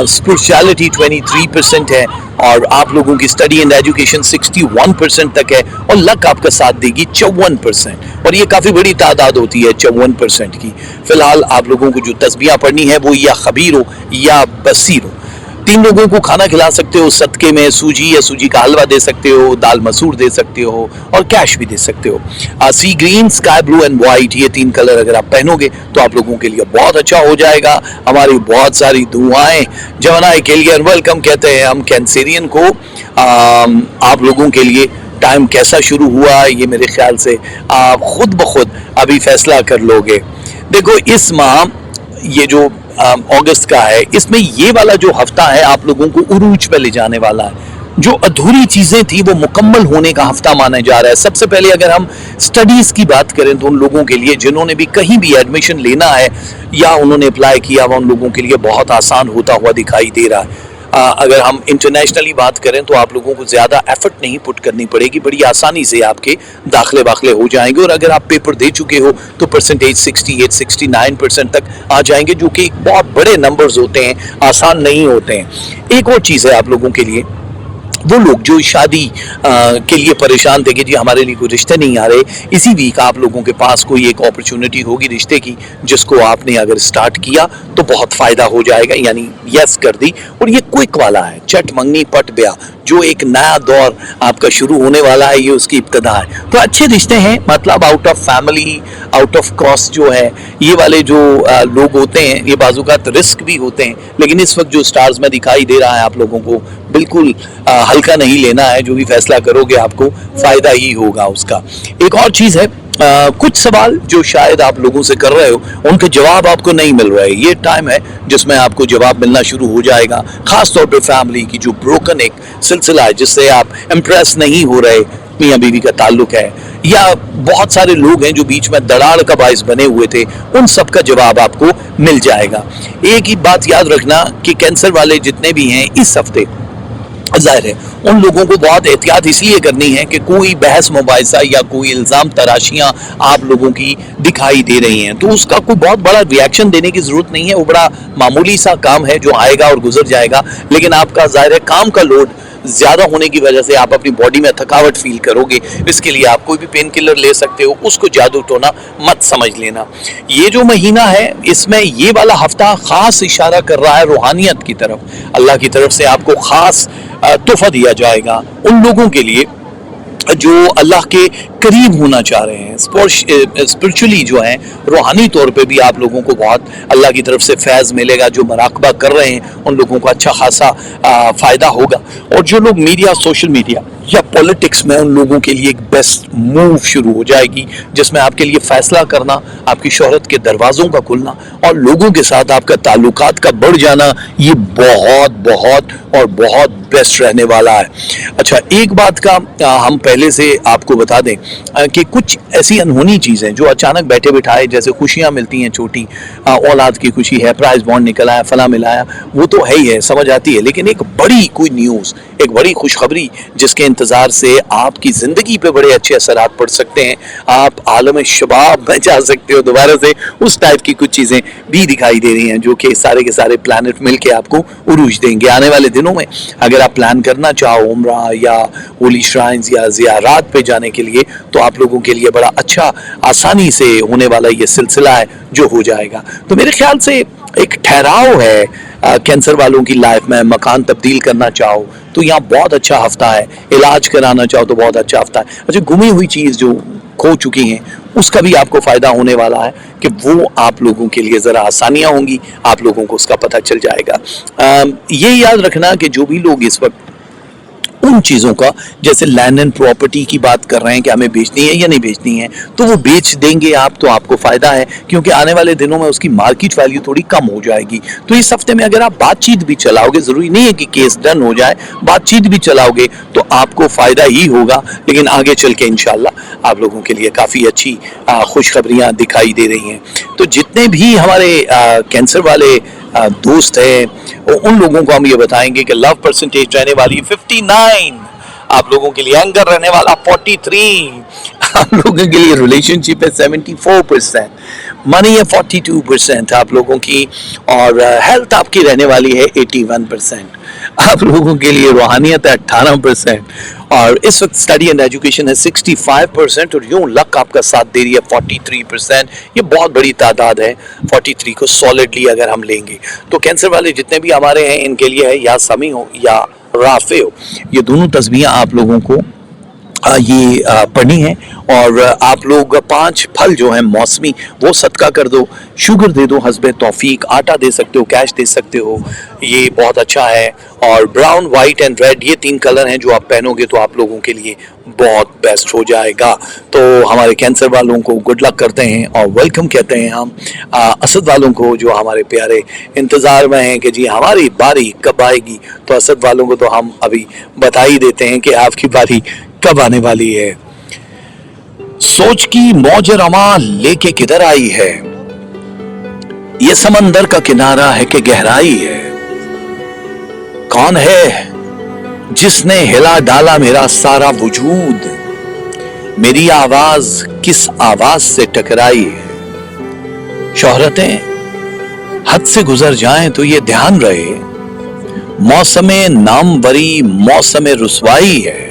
स्पिरिचुअलिटी 23% है, और आप लोगों की स्टडी एंड एजुकेशन 61% तक है, और लक आपका साथ देगी 54%, और ये काफ़ी बड़ी तादाद होती है 54% की। फिलहाल आप लोगों को जो तस्बीह पढ़नी है वो या खबीर हो या बसीर हो। 3 लोगों को खाना खिला सकते हो सदके में, सूजी या सूजी का हलवा दे सकते हो, दाल मसूर दे सकते हो, और कैश भी दे सकते हो। Sea green, sky blue and white, ये 3 कलर अगर आप पहनोगे तो आप लोगों के लिए बहुत अच्छा हो जाएगा। हमारी बहुत सारी दुआएं जेमिनी के लिए। वेलकम कहते हैं हम कैंसेरियन को। आप लोगों के लिए टाइम कैसा शुरू हुआ ये मेरे ख्याल से आप खुद ब खुद अभी फैसला कर लोगे। देखो, इस माह ये जो अगस्त का है, इसमें ये वाला जो हफ्ता है आप लोगों को उरूज पे ले जाने वाला है। जो अधूरी चीज़ें थी वो मुकम्मल होने का हफ्ता माना जा रहा है। सबसे पहले अगर हम स्टडीज़ की बात करें तो उन लोगों के लिए जिन्होंने भी कहीं भी एडमिशन लेना है या उन्होंने अप्लाई किया हुआ, उन लोगों के लिए बहुत आसान होता हुआ दिखाई दे रहा है। अगर हम इंटरनेशनली बात करें तो आप लोगों को ज़्यादा एफर्ट नहीं पुट करनी पड़ेगी, बड़ी आसानी से आपके दाखिले वाखिले हो जाएंगे, और अगर आप पेपर दे चुके हो तो परसेंटेज 68-69% तक आ जाएंगे, जो कि बहुत बड़े नंबर्स होते हैं, आसान नहीं होते हैं। एक और चीज़ है आप लोगों के लिए, वो लोग जो शादी के लिए परेशान थे कि जी हमारे लिए कोई रिश्ते नहीं आ रहे, इसी वीक आप लोगों के पास कोई एक अपॉर्चुनिटी होगी रिश्ते की, जिसको आपने अगर स्टार्ट किया तो बहुत फ़ायदा हो जाएगा, यानी यस कर दी। और ये क्विक वाला है, चट मंगनी पट ब्याह, जो एक नया दौर आपका शुरू होने वाला है, ये उसकी इब्तिदा है। तो अच्छे रिश्ते हैं, मतलब out of family, out of cross जो है, ये वाले जो लोग होते हैं, ये बाज़-औक़ात रिस्क भी होते हैं, लेकिन इस वक्त जो स्टार्स में दिखाई दे रहा है आप लोगों को बिल्कुल हल्का नहीं लेना है। जो भी फैसला करोगे आपको फ़ायदा ही होगा उसका। एक और चीज़ है, कुछ सवाल जो शायद आप लोगों से कर रहे हो उनके जवाब आपको नहीं मिल रहे, ये टाइम है जिसमें आपको जवाब मिलना शुरू हो जाएगा। ख़ास तौर पे फैमिली की जो ब्रोकन एक सिलसिला है जिससे आप इम्प्रेस नहीं हो रहे, मियाँ बीवी का ताल्लुक है, या बहुत सारे लोग हैं जो बीच में दरार का बाइस बने हुए थे, उन सब का जवाब आपको मिल जाएगा। एक ही बात याद रखना कि कैंसर वाले जितने भी हैं इस हफ्ते, जाहिर है उन लोगों को बहुत एहतियात इसलिए करनी है कि कोई बहस मुबाहिसा या कोई इल्ज़ाम तराशियां आप लोगों की दिखाई दे रही हैं, तो उसका कोई बहुत बड़ा रिएक्शन देने की ज़रूरत नहीं है। वो बड़ा मामूली सा काम है जो आएगा और गुजर जाएगा, लेकिन आपका जाहिर है काम का लोड ज़्यादा होने की वजह से आप अपनी बॉडी में थकावट फील करोगे। इसके लिए आप कोई भी पेन किलर ले सकते हो, उसको जादू टोना मत समझ लेना। ये जो महीना है इसमें ये वाला हफ्ता ख़ास इशारा कर रहा है रूहानियत की तरफ। अल्लाह की तरफ से आपको ख़ास तोहफा दिया जाएगा उन लोगों के लिए जो अल्लाह के करीब होना चाह रहे हैं, स्पिरिचुअली जो है, रूहानी तौर पे भी आप लोगों को बहुत अल्लाह की तरफ से फैज़ मिलेगा। जो मराकबा कर रहे हैं उन लोगों को अच्छा खासा फ़ायदा होगा, और जो लोग मीडिया, सोशल मीडिया या पॉलिटिक्स में, उन लोगों के लिए एक बेस्ट मूव शुरू हो जाएगी जिसमें आपके लिए फ़ैसला करना, आपकी शोहरत के दरवाज़ों का खुलना और लोगों के साथ आपका ताल्लुकात का बढ़ जाना, ये बहुत बहुत और बहुत बेस्ट रहने वाला है। अच्छा, एक बात का हम पहले से आपको बता दें कि कुछ ऐसी अनहोनी चीज़ें जो अचानक बैठे बिठाए, जैसे खुशियाँ मिलती हैं, छोटी औलाद की खुशी है, प्राइज़ बॉन्ड निकल आया, फला मिलाया, वो तो है ही है, समझ आती है, लेकिन एक बड़ी कोई न्यूज़, एक बड़ी खुशखबरी जिसके इंतज़ार से आपकी ज़िंदगी पे बड़े अच्छे असरात पड़ सकते हैं, आप आलम शबाब में जा सकते हो दोबारा से, उस टाइप की कुछ चीज़ें भी दिखाई दे रही हैं जो कि सारे के सारे प्लैनेट मिल के आपको उरूज देंगे। आने वाले दिनों में अगर आप प्लान करना चाहो उम्रा या होली श्राइन्स या ज़ियारात पे जाने के लिए, तो आप लोगों के लिए बड़ा अच्छा आसानी से होने वाला ये सिलसिला है जो हो जाएगा। तो मेरे ख्याल से एक ठहराव है कैंसर वालों की लाइफ में मकान तब्दील करना चाहो तो यहाँ बहुत अच्छा हफ्ता है, इलाज कराना चाहो तो बहुत अच्छा हफ्ता है। अच्छा, गुमी हुई चीज़ जो खो चुकी हैं उसका भी आपको फ़ायदा होने वाला है कि वो आप लोगों के लिए ज़रा आसानियाँ होंगी, आप लोगों को उसका पता चल जाएगा। ये याद रखना कि जो भी लोग इस वक्त उन चीज़ों का, जैसे लैंड एंड प्रॉपर्टी की बात कर रहे हैं कि हमें बेचनी है या नहीं बेचनी है, तो वो बेच देंगे आप तो आपको फ़ायदा है, क्योंकि आने वाले दिनों में उसकी मार्केट वैल्यू थोड़ी कम हो जाएगी। तो इस हफ्ते में अगर आप बातचीत भी चलाओगे, ज़रूरी नहीं है कि केस डन हो जाए, बातचीत भी चलाओगे तो आपको फ़ायदा ही होगा। लेकिन आगे चल के इंशाल्लाह आप लोगों के लिए काफ़ी अच्छी खुशखबरियाँ दिखाई दे रही हैं। तो जितने भी हमारे कैंसर वाले दोस्त हैं उन लोगों को हम ये बताएंगे कि लव परसेंटेज रहने वाली 59, आप लोगों के लिए एंगर रहने वाला 43, आप लोगों के लिए रिलेशनशिप है 74%, मनी है 42% आप लोगों की, और हेल्थ आपकी रहने वाली है 81%, आप लोगों के लिए रूहानियत है 18%, और इस वक्त स्टडी एंड एजुकेशन है 65%, और यूं लक आपका साथ दे रही है 43%। ये बहुत बड़ी तादाद है, 43 को सॉलिडली अगर हम लेंगे तो कैंसर वाले जितने भी हमारे हैं इनके लिए है या समी हो या राफे हो, ये दोनों तस्वीरें आप लोगों को ये पढ़नी है। और आप लोग 5 फल जो हैं मौसमी वो सदका कर दो, शुगर दे दो, हस्बे तौफीक, आटा दे सकते हो, कैश दे सकते हो, ये बहुत अच्छा है। और ब्राउन, वाइट एंड रेड ये 3 कलर हैं जो आप पहनोगे तो आप लोगों के लिए बहुत बेस्ट हो जाएगा। तो हमारे कैंसर वालों को गुड लक करते हैं और वेलकम कहते हैं हम। असद वालों को जो हमारे प्यारे इंतज़ार में हैं कि जी हमारी बारी कब आएगी, तो असद वालों को तो हम अभी बता ही देते हैं कि आपकी बारी कब आने वाली है। सोच की मौज रमा लेके किधर आई है, ये समंदर का किनारा है कि गहराई है। कौन है जिसने हिला डाला मेरा सारा वजूद, मेरी आवाज किस आवाज से टकराई है। शोहरतें हद से गुजर जाएं तो ये ध्यान रहे, मौसमे नामवरी मौसमे रुसवाई है।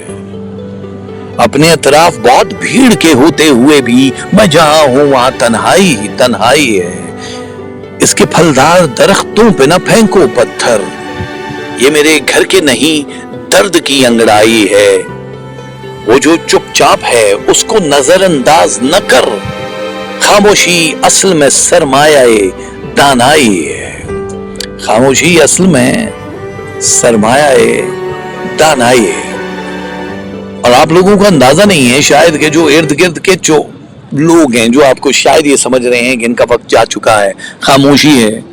अपने अतराफ बहुत भीड़ के होते हुए भी मैं जहां हूं वहां तन्हाई ही तन्हाई है। इसके फलदार दरख्तों पे न फेंको पत्थर, ये मेरे घर के नहीं दर्द की अंगड़ाई है। वो जो चुपचाप है उसको नजरअंदाज न कर, खामोशी असल में सरमायाए दानाई है। खामोशी असल में सरमायाए दानाई है। और आप लोगों को अंदाजा नहीं है शायद कि जो इर्द गिर्द के जो लोग हैं, जो आपको शायद ये समझ रहे हैं कि इनका वक्त जा चुका है, खामोशी है,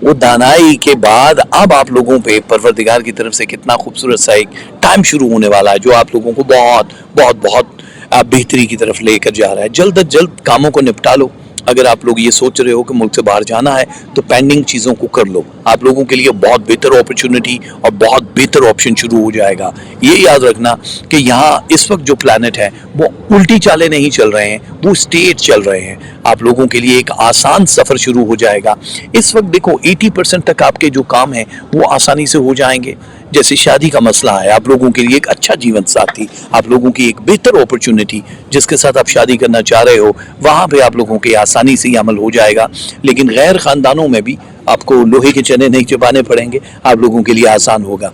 वो दानाई के बाद अब आप लोगों पे परवरदिगार की तरफ से कितना खूबसूरत सा एक टाइम शुरू होने वाला है जो आप लोगों को बहुत बहुत बहुत बेहतरी की तरफ लेकर जा रहा है। जल्द अज जल्द कामों को निपटा लो। अगर आप लोग ये सोच रहे हो कि मुल्क से बाहर जाना है तो पेंडिंग चीज़ों को कर लो, आप लोगों के लिए बहुत बेहतर अपॉर्चुनिटी और बहुत बेहतर ऑप्शन शुरू हो जाएगा। ये याद रखना कि यहाँ इस वक्त जो प्लैनेट है वो उल्टी चालें नहीं चल रहे हैं, वो स्टेट चल रहे हैं। आप लोगों के लिए एक आसान सफ़र शुरू हो जाएगा। इस वक्त देखो 80% तक आपके जो काम हैं वो आसानी से हो जाएंगे। जैसे शादी का मसला है, आप लोगों के लिए एक अच्छा जीवन साथी, आप लोगों की एक बेहतर अपॉर्चुनिटी जिसके साथ आप शादी करना चाह रहे हो, वहाँ पे आप लोगों के आसानी से ही अमल हो जाएगा। लेकिन गैर ख़ानदानों में भी आपको लोहे के चने नहीं चबाने पड़ेंगे, आप लोगों के लिए आसान होगा।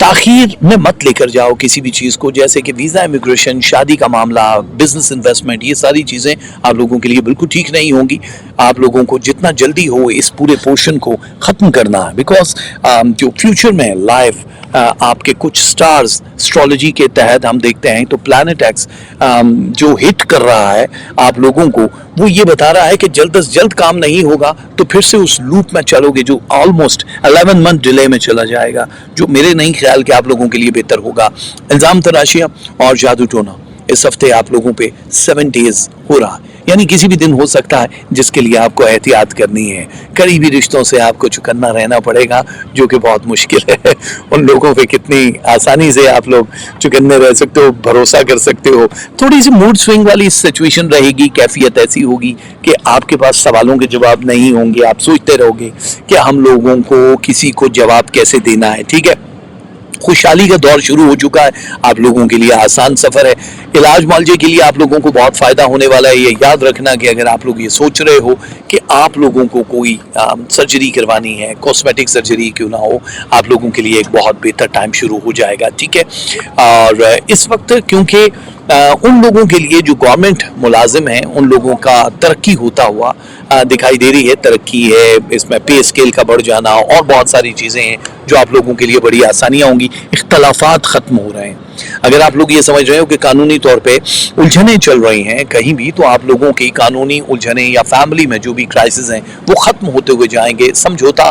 ताखीर में मत लेकर जाओ किसी भी चीज़ को, जैसे कि वीज़ा, इमिग्रेशन, शादी का मामला, बिजनेस इन्वेस्टमेंट, ये सारी चीज़ें आप लोगों के लिए बिल्कुल ठीक नहीं होंगी। आप लोगों को जितना जल्दी हो इस पूरे पोर्शन को ख़त्म करना है, बिकॉज जो फ्यूचर में लाइफ आपके कुछ स्टार्स एस्ट्रोलॉजी के तहत हम देखते हैं तो प्लैनेट एक्स जो हिट कर रहा है आप लोगों को, वो ये बता रहा है कि जल्द से जल्द काम नहीं होगा तो फिर से उस लूप में चलोगे जो ऑलमोस्ट 11 मंथ डिले में चला जाएगा, जो मेरे नहीं ख्याल कि आप लोगों के लिए बेहतर होगा। इल्ज़ाम तराशियाँ और जादू टोना इस हफ्ते आप लोगों पे 7 डेज हो रहा है, यानी किसी भी दिन हो सकता है जिसके लिए आपको एहतियात करनी है। करीबी रिश्तों से आपको चुकन्ना रहना पड़ेगा जो कि बहुत मुश्किल है। उन लोगों पे कितनी आसानी से आप लोग चुकन्ने रह सकते हो, भरोसा कर सकते हो। थोड़ी सी मूड स्विंग वाली सिचुएशन रहेगी, कैफियत ऐसी होगी कि आपके पास सवालों के जवाब नहीं होंगे, आप सोचते रहोगे कि हम लोगों को किसी को जवाब कैसे देना है। ठीक है, खुशहाली का दौर शुरू हो चुका है, आप लोगों के लिए आसान सफ़र है। इलाज मुआवजे के लिए आप लोगों को बहुत फ़ायदा होने वाला है। ये याद रखना कि अगर आप लोग ये सोच रहे हो कि आप लोगों को कोई सर्जरी करवानी है, कॉस्मेटिक सर्जरी क्यों ना हो, आप लोगों के लिए एक बहुत बेहतर टाइम शुरू हो जाएगा, ठीक है। और इस वक्त क्योंकि उन लोगों के लिए जो गवर्नमेंट मुलाजिम हैं, उन लोगों का तरक्की होता हुआ दिखाई दे रही है। तरक्की है, इसमें पे स्केल का बढ़ जाना और बहुत सारी चीज़ें हैं जो आप लोगों के लिए बड़ी आसानियाँ होंगी। इख्तलाफात ख़त्म हो रहे हैं। अगर आप लोग ये समझ रहे हो कि कानूनी तौर पे उलझनें चल रही हैं कहीं भी, तो आप लोगों की कानूनी उलझनें या फैमिली में जो भी क्राइसिस हैं वो ख़त्म होते हुए जाएंगे। समझौता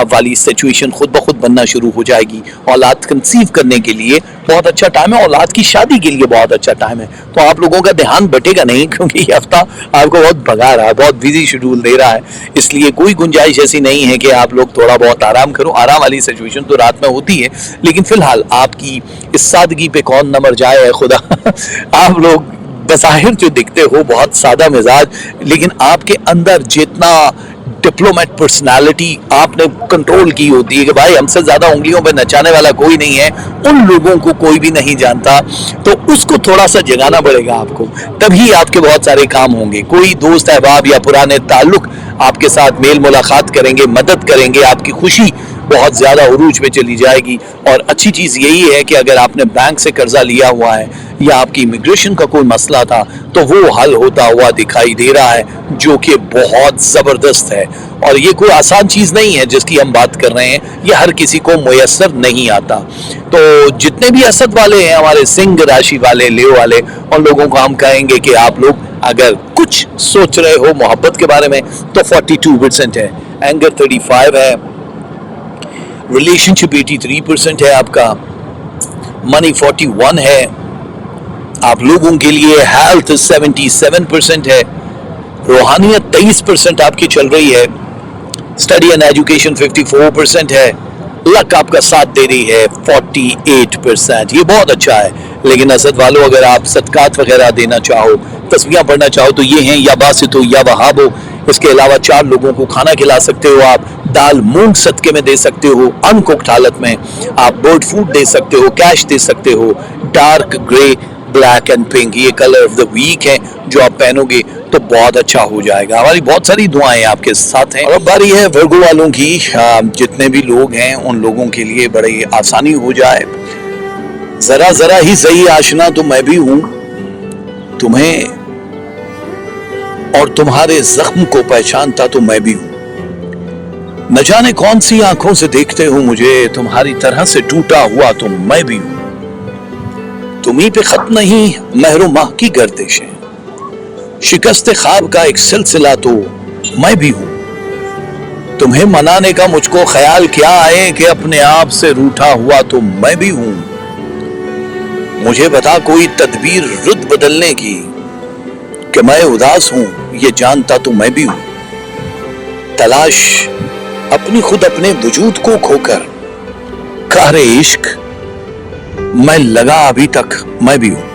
वाली सिचुएशन खुद ब खुद बनना शुरू हो जाएगी। औलाद कंसीव करने के लिए बहुत अच्छा टाइम है, औलाद की शादी के लिए बहुत अच्छा टाइम है। तो आप लोगों का ध्यान बटेगा नहीं, क्योंकि ये हफ्ता आपको बहुत भगा रहा है, बहुत बिजी शेड्यूल दे रहा है। इसलिए कोई गुंजाइश ऐसी नहीं है कि आप लोग थोड़ा बहुत आराम करो। आराम वाली सिचुएशन तो रात में होती है, लेकिन फिलहाल आपकी इस सादगी पे कौन न मर जाए है खुदा। आप लोग बज़ाहिर जो दिखते हो बहुत सादा मिजाज, लेकिन आपके अंदर जितना डिप्लोमेट पर्सनालिटी आपने कंट्रोल की होती है कि भाई हमसे ज्यादा उंगलियों पे नचाने वाला कोई नहीं है, उन लोगों को कोई भी नहीं जानता, तो उसको थोड़ा सा जगाना पड़ेगा आपको, तभी आपके बहुत सारे काम होंगे। कोई दोस्त अहबाब या पुराने ताल्लुक आपके साथ मेल मुलाकात करेंगे, मदद करेंगे, आपकी खुशी बहुत ज़्यादा उरूज पे चली जाएगी। और अच्छी चीज़ यही है कि अगर आपने बैंक से कर्जा लिया हुआ है या आपकी इमिग्रेशन का कोई मसला था, तो वो हल होता हुआ दिखाई दे रहा है, जो कि बहुत ज़बरदस्त है। और ये कोई आसान चीज़ नहीं है जिसकी हम बात कर रहे हैं, ये हर किसी को मुयस्सर नहीं आता। तो जितने भी असद वाले हैं, हमारे सिंह राशि वाले, लेव वाले, उन लोगों को हम कहेंगे कि आप लोग अगर कुछ सोच रहे हो मोहब्बत के बारे में तो 42% है, एंगर 35 है, रिलेशनशिप 83% है आपका, मनी 41 है आप लोगों के लिए, हेल्थ 77% है, रूहानियत 23% आपकी चल रही है, स्टडी एंड एजुकेशन 54% है, लक आपका साथ दे रही है 48%। ये बहुत अच्छा है। लेकिन असद वालों, अगर आप सदकात वगैरह देना चाहो, तस्बीहां पढ़ना चाहो, तो ये हैं या बासित हो या वहाब हो। इसके अलावा 4 लोगों को खाना खिला सकते हो आप, दाल मूंग सदके में दे सकते हो, अनकुक्ड हालत में आप बर्ड फूड दे सकते हो, कैश दे सकते हो, dark grey, black and pink ये कलर ऑफ द वीक है, जो आप पहनोगे तो बहुत अच्छा हो जाएगा। हमारी बहुत सारी दुआएं आपके साथ हैं। और अब बारी है वर्गो वालों की। जितने भी लोग हैं उन लोगों के लिए बड़ी आसानी हो जाए। जरा जरा ही सही आशना तो मैं भी हूं, तुम्हें और तुम्हारे जख्म को पहचानता तो मैं भी हूं। न जाने कौन सी आंखों से देखते हो मुझे, तुम्हारी तरह से टूटा हुआ तो मैं भी हूं। तुम्हीं पे खत्म नहीं महरो माह की गर्दिश है, शिकस्त ख्वाब का एक सिलसिला तो मैं भी हूं। तुम्हें मनाने का मुझको ख्याल क्या आए कि अपने आप से रूठा हुआ तो मैं भी हूं। मुझे बता कोई तदबीर रुत बदलने की, कि मैं उदास हूं ये जानता तो मैं भी हूं। तलाश अपनी खुद अपने वजूद को खोकर, कारे इश्क मैं लगा अभी तक मैं भी हूं।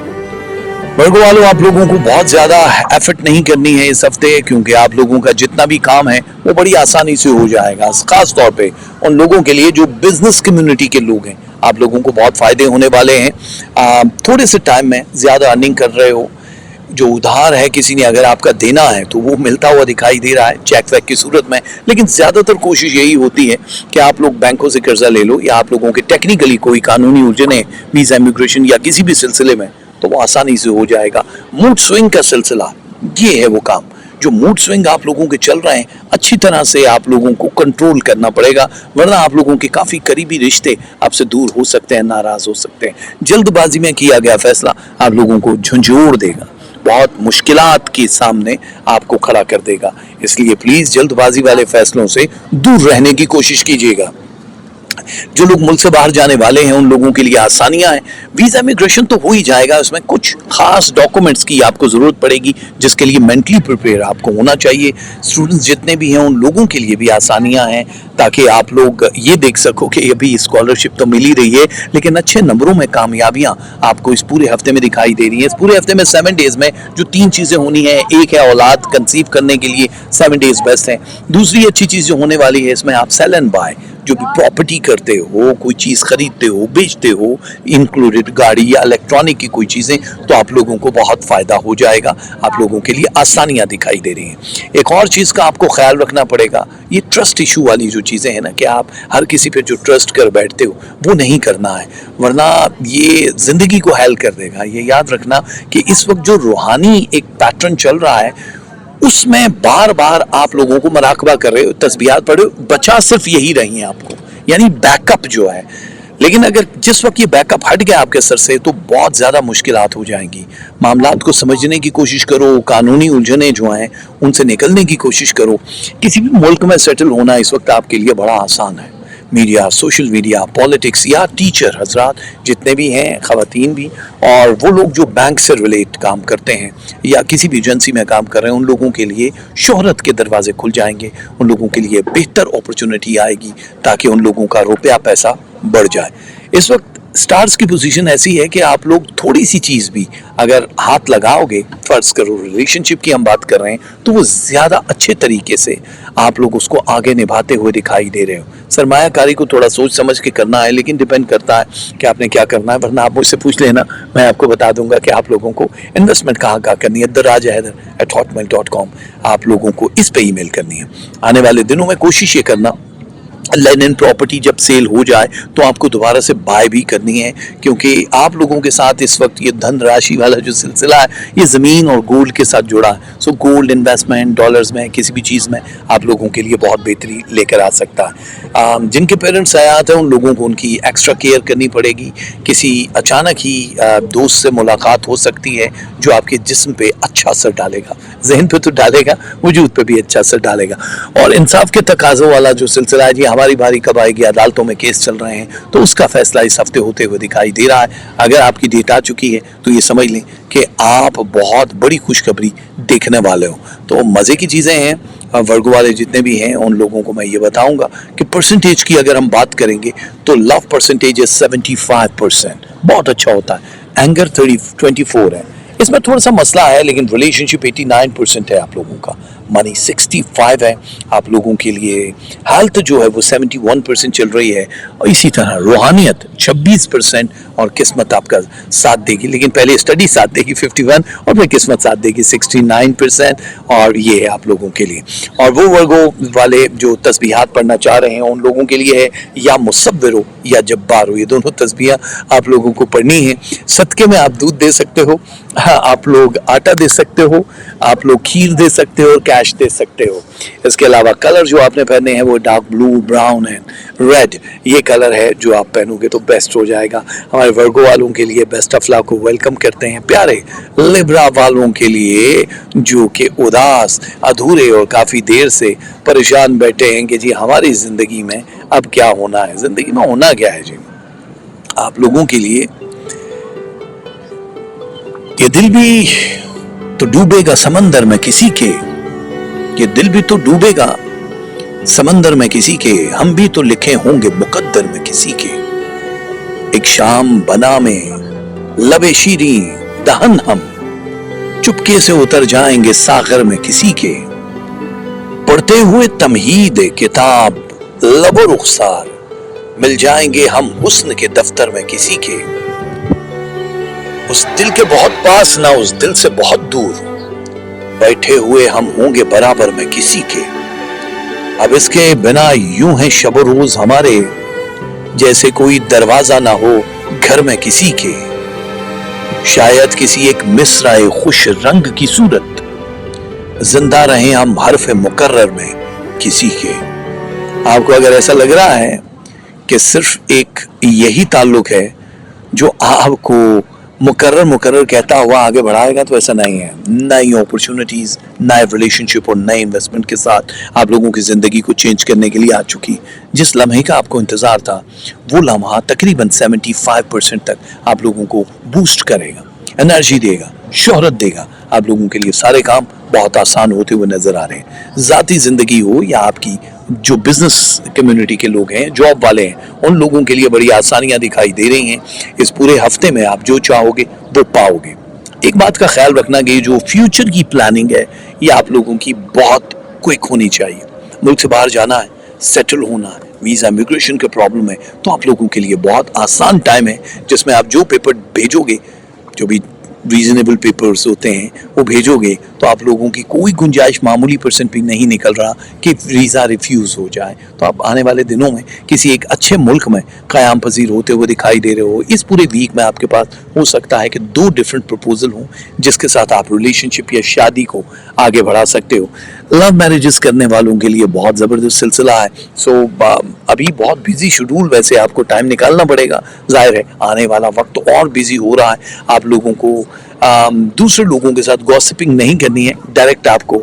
वर्गो वालों, आप लोगों को बहुत ज्यादा एफर्ट नहीं करनी है इस हफ्ते, क्योंकि आप लोगों का जितना भी काम है वो बड़ी आसानी से हो जाएगा। खास तौर पे उन लोगों के लिए जो बिजनेस कम्युनिटी के लोग हैं, आप लोगों को बहुत फायदे होने वाले हैं। थोड़े से टाइम में ज्यादा अर्निंग कर रहे हो, जो उधार है किसी ने अगर आपका देना है तो वो मिलता हुआ दिखाई दे रहा है चेक वैक की सूरत में। लेकिन ज़्यादातर कोशिश यही होती है कि आप लोग बैंकों से कर्जा ले लो, या आप लोगों के टेक्निकली कोई कानूनी उलझने वीज़ा इमिग्रेशन या किसी भी सिलसिले में, तो वो आसानी से हो जाएगा। मूड स्विंग का सिलसिला ये है वो काम, जो मूड स्विंग आप लोगों के चल रहे हैं, अच्छी तरह से आप लोगों को कंट्रोल करना पड़ेगा, वरना आप लोगों के काफ़ी करीबी रिश्ते आपसे दूर हो सकते हैं, नाराज़ हो सकते हैं। जल्दबाजी में किया गया फैसला आप लोगों को झंझोड़ देगा, बहुत मुश्किलात के सामने आपको खड़ा कर देगा। इसलिए प्लीज जल्दबाजी वाले फैसलों से दूर रहने की कोशिश कीजिएगा। जो लोग मुल्क से बाहर जाने वाले हैं उन लोगों के लिए आसानियां हैं। वीजा इमिग्रेशन तो हो ही जाएगा, उसमें कुछ खास डॉक्यूमेंट्स की आपको जरूरत पड़ेगी, जिसके लिए मेंटली प्रिपेयर आपको होना चाहिए। स्टूडेंट्स जितने भी हैं उन लोगों के लिए भी आसानियां हैं, ताकि आप लोग ये देख सको कि अभी स्कॉलरशिप तो मिल ही रही है, लेकिन अच्छे नंबरों में कामयाबियां आपको इस पूरे हफ्ते में दिखाई दे रही है। इस पूरे हफ्ते में 7 डेज में जो 3 चीजें होनी है, एक है औलाद कंसीव करने के लिए 7 डेज बेस्ट है। दूसरी अच्छी चीज जो होने वाली है, इसमें आप सेल एंड बाय जो भी प्रॉपर्टी करते हो, कोई चीज़ खरीदते हो, बेचते हो, इंक्लूडेड गाड़ी या इलेक्ट्रॉनिक की कोई चीज़ें, तो आप लोगों को बहुत फ़ायदा हो जाएगा, आप लोगों के लिए आसानियाँ दिखाई दे रही हैं। एक और चीज़ का आपको ख्याल रखना पड़ेगा, ये ट्रस्ट इशू वाली जो चीज़ें हैं ना, कि आप हर किसी पे जो ट्रस्ट कर बैठते हो वो नहीं करना है, वरना ये ज़िंदगी को हैल कर देगा। ये याद रखना कि इस वक्त जो रूहानी एक पैटर्न चल रहा है उसमें बार बार आप लोगों को मुराकबा कर रहे हो, तस्बीहात पढ़े हो, बचा सिर्फ यही रही है आपको, यानी बैकअप जो है। लेकिन अगर जिस वक्त ये बैकअप हट गया आपके सर से तो बहुत ज़्यादा मुश्किलात हो जाएंगी। मामलात को समझने की कोशिश करो, कानूनी उलझने जो हैं उनसे निकलने की कोशिश करो। किसी भी मुल्क में सेटल होना इस वक्त आपके लिए बड़ा आसान है। मीडिया, सोशल मीडिया, पॉलिटिक्स या टीचर हजरात जितने भी हैं, ख़वातीन भी, और वो लोग जो बैंक से रिलेट काम करते हैं या किसी भी एजेंसी में काम कर रहे हैं, उन लोगों के लिए शोहरत के दरवाजे खुल जाएंगे, उन लोगों के लिए बेहतर अपॉर्चुनिटी आएगी ताकि उन लोगों का रुपया पैसा बढ़ जाए। इस वक्त स्टार्स की पोजीशन ऐसी है कि आप लोग थोड़ी सी चीज़ भी अगर हाथ लगाओगे, फ़र्ज़ करो रिलेशनशिप की हम बात कर रहे हैं, तो वो ज़्यादा अच्छे तरीके से आप लोग उसको आगे निभाते हुए दिखाई दे रहे हो। सरमायाकारी को थोड़ा सोच समझ के करना है, लेकिन डिपेंड करता है कि आपने क्या करना है, वरना आप मुझसे पूछ लेना, मैं आपको बता दूंगा कि आप लोगों को इन्वेस्टमेंट कहाँ करनी है। darajaheather@hotmail.com आप लोगों को इस पे ईमेल करनी है। आने वाले दिनों में कोशिश ये करना, लैंड एंड प्रॉपर्टी जब सेल हो जाए तो आपको दोबारा से बाय भी करनी है, क्योंकि आप लोगों के साथ इस वक्त ये धन राशि वाला जो सिलसिला है ये ज़मीन और गोल्ड के साथ जुड़ा है। सो गोल्ड इन्वेस्टमेंट, डॉलर्स में, किसी भी चीज़ में आप लोगों के लिए बहुत बेहतरी लेकर आ सकता है। जिनके पेरेंट्स हयात हैं उन लोगों को उनकी एक्स्ट्रा केयर करनी पड़ेगी। किसी अचानक ही दोस्त से मुलाकात हो सकती है जो आपके जिस्म पे अच्छा असर डालेगा, जहन पे तो डालेगा, वजूद पे भी अच्छा असर डालेगा। और इंसाफ के तकाज़ों वाला जो सिलसिला है, जी हमारी बारी कब आएगी, अदालतों में केस चल रहे हैं, तो उसका फैसला इस हफ्ते होते हुए दिखाई दे रहा है। अगर आपकी डेट आ चुकी है तो ये समझ लें कि आप बहुत बड़ी खुशखबरी देखने वाले हो। तो मज़े की चीज़ें हैं। वर्गो वाले जितने भी हैं उन लोगों को मैं ये बताऊंगा कि परसेंटेज की अगर हम बात करेंगे तो लव परसेंटेज 75%, बहुत अच्छा होता है। एंगर 24 है, इसमें थोड़ा सा मसला है, लेकिन रिलेशनशिप 89% है आप लोगों का। मनी 65 है आप लोगों के लिए। हेल्थ जो है वो 71% चल रही है, और इसी तरह रूहानियत 26% और किस्मत आपका साथ देगी, लेकिन पहले स्टडी साथ देगी 51 और फिर किस्मत साथ देगी 69%। और ये है आप लोगों के लिए। और वो वर्गो वाले जो तस्बीहात पढ़ना चाह रहे हैं उन लोगों के लिए है या मुसव्विर हो या जब्बार हो, ये दोनों तस्बीहात आप लोगों को पढ़नी है। सदके में आप दूध दे सकते हो, आप लोग आटा दे सकते हो, आप लोग खीर दे सकते हो और कैश दे सकते हो। इसके अलावा कलर जो आपने पहने हैं वो dark blue, brown and red, ये कलर है जो आप पहनोगे तो बेस्ट हो जाएगा। हमारे वर्गो वालों के लिए बेस्ट ऑफ लक को वेलकम करते हैं। प्यारे लिब्रा वालों के लिए जो कि उदास, अधूरे और काफ़ी देर से परेशान बैठे हैं कि जी हमारी ज़िंदगी में अब क्या होना है, ज़िंदगी में होना क्या है जी, आप लोगों के लिए ये दिल भी तो डूबेगा समंदर में किसी के, ये दिल भी तो डूबेगा समंदर में किसी के, हम भी तो लिखे होंगे मुकद्दर में किसी के। एक शाम बना में लबे शीरी दहन हम, चुपके से उतर जाएंगे सागर में किसी के। पढ़ते हुए तमहीद किताब लबो रुखसार, मिल जाएंगे हम हुस्न के दफ्तर में किसी के। उस दिल के बहुत पास ना उस दिल से बहुत दूर, बैठे हुए हम होंगे बराबर में किसी के। अब इसके बिना यूं है शब रोज हमारे, जैसे कोई दरवाजा ना हो घर में किसी के। शायद किसी एक मिसराए खुश रंग की सूरत, जिंदा रहे हम हरफ मुकर्रर में किसी के। आपको अगर ऐसा लग रहा है कि सिर्फ एक यही ताल्लुक है जो आपको मुकर्रर कहता हुआ आगे बढ़ाएगा, तो ऐसा नहीं है। नई अपॉर्चुनिटीज, नए रिलेशनशिप और नए इन्वेस्टमेंट के साथ आप लोगों की ज़िंदगी को चेंज करने के लिए आ चुकी। जिस लम्हे का आपको इंतज़ार था वो लम्हा तकरीबन 75% तक आप लोगों को बूस्ट करेगा, एनर्जी देगा, शोहरत देगा। आप लोगों के लिए सारे काम बहुत आसान होते हुए नजर आ रहे हैं। ज़ाती ज़िंदगी हो या आपकी जो बिजनेस कम्युनिटी के लोग हैं, जॉब वाले हैं, उन लोगों के लिए बड़ी आसानियां दिखाई दे रही हैं। इस पूरे हफ्ते में आप जो चाहोगे वो पाओगे। एक बात का ख्याल रखना कि जो फ्यूचर की प्लानिंग है ये आप लोगों की बहुत क्विक होनी चाहिए। मुल्क से बाहर जाना है, सेटल होना है, वीज़ा इमिग्रेशन का प्रॉब्लम है, तो आप लोगों के लिए बहुत आसान टाइम है जिसमें आप जो पेपर भेजोगे, जो भी रीजनेबल पेपर्स होते हैं वो भेजोगे, तो आप लोगों की कोई गुंजाइश मामूली % भी नहीं निकल रहा कि वीज़ा रिफ्यूज़ हो जाए। तो आप आने वाले दिनों में किसी एक अच्छे मुल्क में क़याम पजीर होते हुए दिखाई दे रहे हो। इस पूरे वीक में आपके पास हो सकता है कि 2 डिफरेंट प्रपोजल हों जिसके साथ आप रिलेशनशिप या शादी को आगे बढ़ा सकते हो। लव मैरिजेस करने वालों के लिए बहुत ज़बरदस्त सिलसिला है। सो अभी बहुत बिजी शेड्यूल, वैसे आपको टाइम निकालना पड़ेगा, जाहिर है आने वाला वक्त और बिजी हो रहा है। आप लोगों को दूसरे लोगों के साथ गॉसिपिंग नहीं करनी है, डायरेक्ट आपको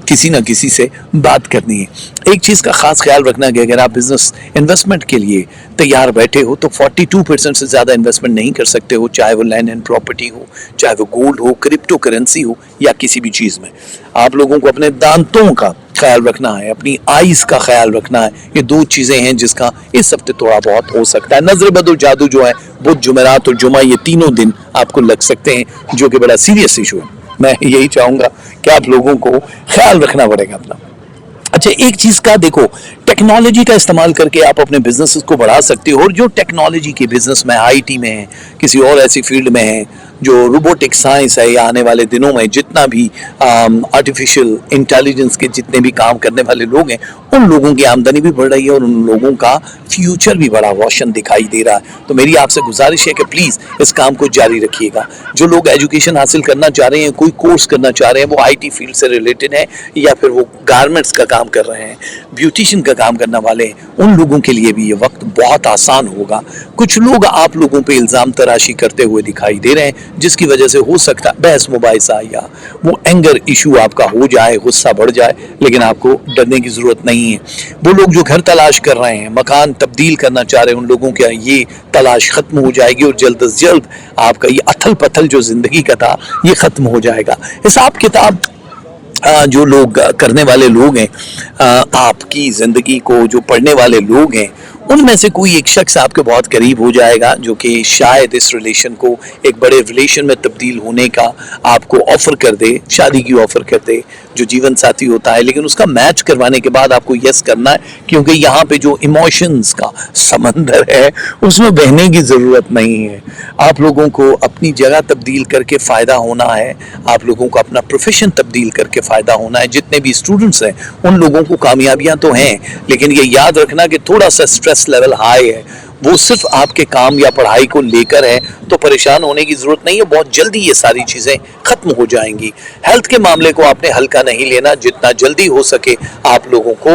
किसी ना किसी से बात करनी है। एक चीज़ का ख़ास ख्याल रखना कि अगर आप बिजनेस इन्वेस्टमेंट के लिए तैयार बैठे हो तो 42% से ज़्यादा इन्वेस्टमेंट नहीं कर सकते हो, चाहे वो लैंड एंड प्रॉपर्टी हो, चाहे वो गोल्ड हो, क्रिप्टो करेंसी हो या किसी भी चीज़ में। आप लोगों को अपने दांतों का ख्याल रखना है, अपनी आइज़ का ख्याल रखना है। ये 2 चीज़ें हैं जिसका इस हफ्ते थोड़ा बहुत हो सकता है। नजर बद और जादू जो है, बुध, जुमेरात और जुमा, ये तीनों दिन आपको लग सकते हैं, जो कि बड़ा सीरियस इशू है। मैं यही चाहूँगा कि आप लोगों को ख्याल रखना पड़ेगा अपना। अच्छा, एक चीज़ का देखो, टेक्नोलॉजी का इस्तेमाल करके आप अपने बिजनेस को बढ़ा सकते हो। और जो टेक्नोलॉजी के बिजनेस में, IT में है, किसी और ऐसी फील्ड में है, जो रोबोटिक साइंस है, या आने वाले दिनों में जितना भी आर्टिफिशियल इंटेलिजेंस के जितने भी काम करने वाले लोग हैं, उन लोगों की आमदनी भी बढ़ रही है और उन लोगों का फ्यूचर भी बड़ा रोशन दिखाई दे रहा है। तो मेरी आपसे गुजारिश है कि प्लीज़ इस काम को जारी रखिएगा। जो लोग एजुकेशन हासिल करना चाह रहे हैं, कोई कोर्स करना चाह रहे हैं, वो IT फील्ड से रिलेटेड है या फिर वो गारमेंट्स का काम कर रहे हैं, ब्यूटिशियन का काम करने वाले हैं, उन लोगों के लिए भी ये वक्त बहुत आसान होगा। कुछ लोग आप लोगों पे इल्ज़ाम तराशी करते हुए दिखाई दे रहे हैं, जिसकी वजह से हो सकता है बहस मुबाहिसा या वो एंगर इशू आपका हो जाए, गुस्सा बढ़ जाए, लेकिन आपको डरने की ज़रूरत नहीं है। वो लोग जो घर तलाश कर रहे हैं, मकान तब्दील करना चाह रहे हैं, उन लोगों की ये तलाश ख़त्म हो जाएगी और जल्द अज जल्द आपका ये अथल पथल जो ज़िंदगी का था ये ख़त्म हो जाएगा। हिसाब किताब जो लोग करने वाले लोग हैं, आपकी ज़िंदगी को जो पढ़ने वाले लोग हैं, उनमें से कोई एक शख्स आपके बहुत करीब हो जाएगा जो कि शायद इस रिलेशन को एक बड़े रिलेशन में तब्दील होने का आपको ऑफ़र कर दे, शादी की ऑफ़र कर दे, जो जीवन साथी होता है। लेकिन उसका मैच करवाने के बाद आपको यस करना है, क्योंकि यहाँ पे जो इमोशंस का समंदर है उसमें बहने की ज़रूरत नहीं है। आप लोगों को अपनी जगह तब्दील करके फ़ायदा होना है, आप लोगों को अपना प्रोफेशन तब्दील करके फ़ायदा होना है। जितने भी स्टूडेंट्स हैं उन लोगों को कामयाबियाँ तो हैं, लेकिन ये याद रखना कि थोड़ा सा स्ट्रेस लेवल हाई है, वो सिर्फ आपके काम या पढ़ाई को लेकर है, तो परेशान होने की ज़रूरत नहीं है। बहुत जल्दी ये सारी चीज़ें ख़त्म हो जाएंगी। हेल्थ के मामले को आपने हल्का नहीं लेना, जितना जल्दी हो सके आप लोगों को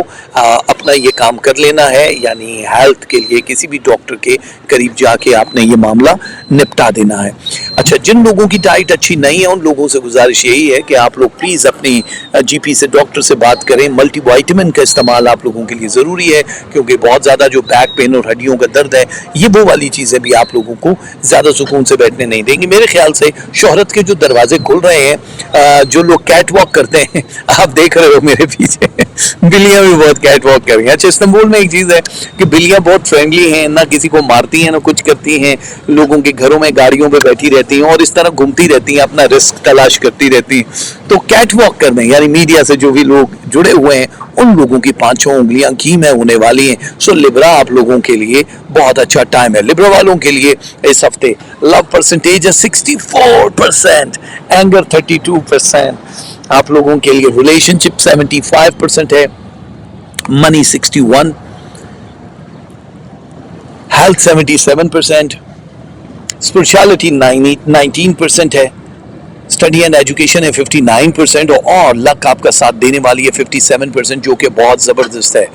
अपना ये काम कर लेना है, यानी हेल्थ के लिए किसी भी डॉक्टर के करीब जाके आपने ये मामला निपटा देना है। अच्छा, जिन लोगों की डाइट अच्छी नहीं है उन लोगों से गुजारिश यही है कि आप लोग प्लीज़ अपनी GP से, डॉक्टर से बात करें। मल्टीविटामिन का इस्तेमाल आप लोगों के लिए ज़रूरी है, क्योंकि बहुत ज़्यादा जो बैक पेन और हड्डियों का दर्द है, ये वो वाली चीज़ें भी आप लोगों को ज़्यादा सुकून से बैठने नहीं देंगी। मेरे ख्याल से शोहरत के जो दरवाजे खुल रहे हैं, जो लोग कैट वॉक करते हैं, आप देख रहे हो मेरे पीछे बिल्लियाँ भी बहुत कैट वॉक कर रही हैं। अच्छा, इस्तांबुल में एक चीज़ है कि बिल्लियाँ बहुत फ्रेंडली हैं, ना किसी को मारती हैं ना कुछ करती हैं, लोगों के घरों में गाड़ियों पे बैठी रहती हैं और इस तरह घूमती रहती हैं, अपना रिस्क तलाश करती रहती हैं। तो कैट वॉक करने, यानी मीडिया से जो भी लोग जुड़े हुए हैं, उन लोगों की 5 उंगलियां घी में होने वाली हैं। सो लिब्रा आप लोगों के लिए बहुत अच्छा टाइम है। लिब्रा वालों के लिए इस हफ्ते लव परसेंटेज है 64%, एंगर 32%, आप लोगों के लिए रिलेशनशिप 75% है, मनी 61, हेल्थ 77%, स्पिरिचुअलिटी 19% है, स्टडी एंड एजुकेशन है 59%, और लक आपका साथ देने वाली है 57%, जो कि बहुत ज़बरदस्त है।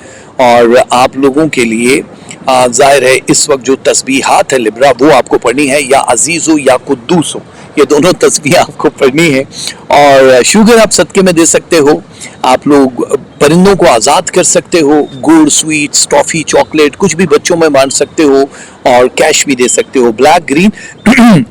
और आप लोगों के लिए जाहिर है इस वक्त जो तस्बीहात है लिब्रा, वो आपको पढ़नी है, या अजीज़ हो या कुद्दूस हो, ये दोनों तस्बीह आपको पढ़नी है। और शुगर आप सदके में दे सकते हो, आप लोग परिंदों को आज़ाद कर सकते हो, गुड़, स्वीट्स, टॉफ़ी, चॉकलेट कुछ भी बच्चों में बांट सकते हो, और कैश भी दे सकते हो। ब्लैक, ग्रीन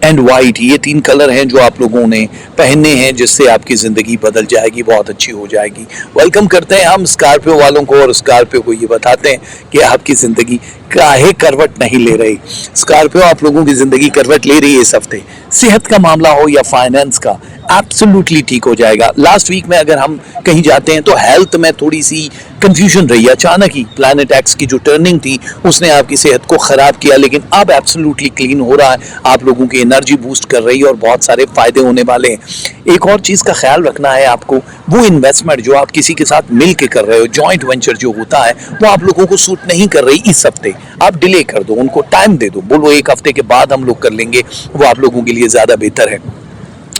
एंड वाइट, ये 3 कलर हैं जो आप लोगों ने पहनने हैं, जिससे आपकी ज़िंदगी बदल जाएगी, बहुत अच्छी हो जाएगी। वेलकम करते हैं हम स्कॉर्पियो वालों को, और स्कॉर्पियो को ये बताते हैं कि आपकी ज़िंदगी काहे करवट नहीं ले रही। स्कॉर्पियो आप लोगों की ज़िंदगी करवट ले रही है इस हफ्ते। सेहत का मामला हो या फाइनेंस का, एब्सोल्युटली ठीक हो जाएगा। लास्ट वीक में अगर हम कहीं जाते हैं तो हेल्थ में थोड़ी सी कंफ्यूजन रही, अचानक ही प्लैनेट एक्स की जो टर्निंग थी उसने आपकी सेहत को ख़राब किया, लेकिन अब एब्सोल्युटली क्लीन हो रहा है, आप लोगों की एनर्जी बूस्ट कर रही है और बहुत सारे फ़ायदे होने वाले हैं। एक और चीज़ का ख्याल रखना है आपको, वो इन्वेस्टमेंट जो आप किसी के साथ मिल के कर रहे हो, जॉइंट वेंचर जो होता है, वो आप लोगों को सूट नहीं कर रही इस हफ्ते, आप डिले कर दो, उनको टाइम दे दो, बोलो एक हफ्ते के बाद हम लोग कर लेंगे, वो आप लोगों के लिए ज़्यादा बेहतर है।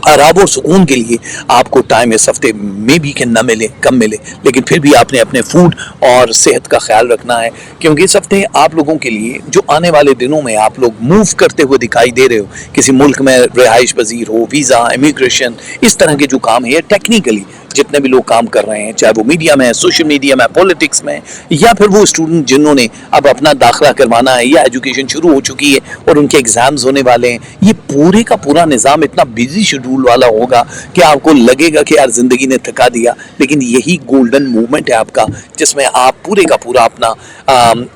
आराम और सुकून के लिए आपको टाइम इस हफ्ते में भी कि न मिले, कम मिले, लेकिन फिर भी आपने अपने फूड और सेहत का ख्याल रखना है, क्योंकि इस हफ्ते आप लोगों के लिए जो आने वाले दिनों में आप लोग मूव करते हुए दिखाई दे रहे हो, किसी मुल्क में रिहाइश पजीर हो, वीज़ा, इमिग्रेशन, इस तरह के जो काम है टेक्निकली जितने भी लोग काम कर रहे हैं, चाहे वो मीडिया में, सोशल मीडिया में, पॉलिटिक्स में, या फिर वो स्टूडेंट जिन्होंने अब अपना दाखिला करवाना है या एजुकेशन शुरू हो चुकी है और उनके एग्जाम्स होने वाले हैं, ये पूरे का पूरा निज़ाम इतना बिजी शेड्यूल वाला होगा कि आपको लगेगा कि यार ज़िंदगी ने थका दिया, लेकिन यही गोल्डन मूवमेंट है आपका, जिसमें आप पूरे का पूरा अपना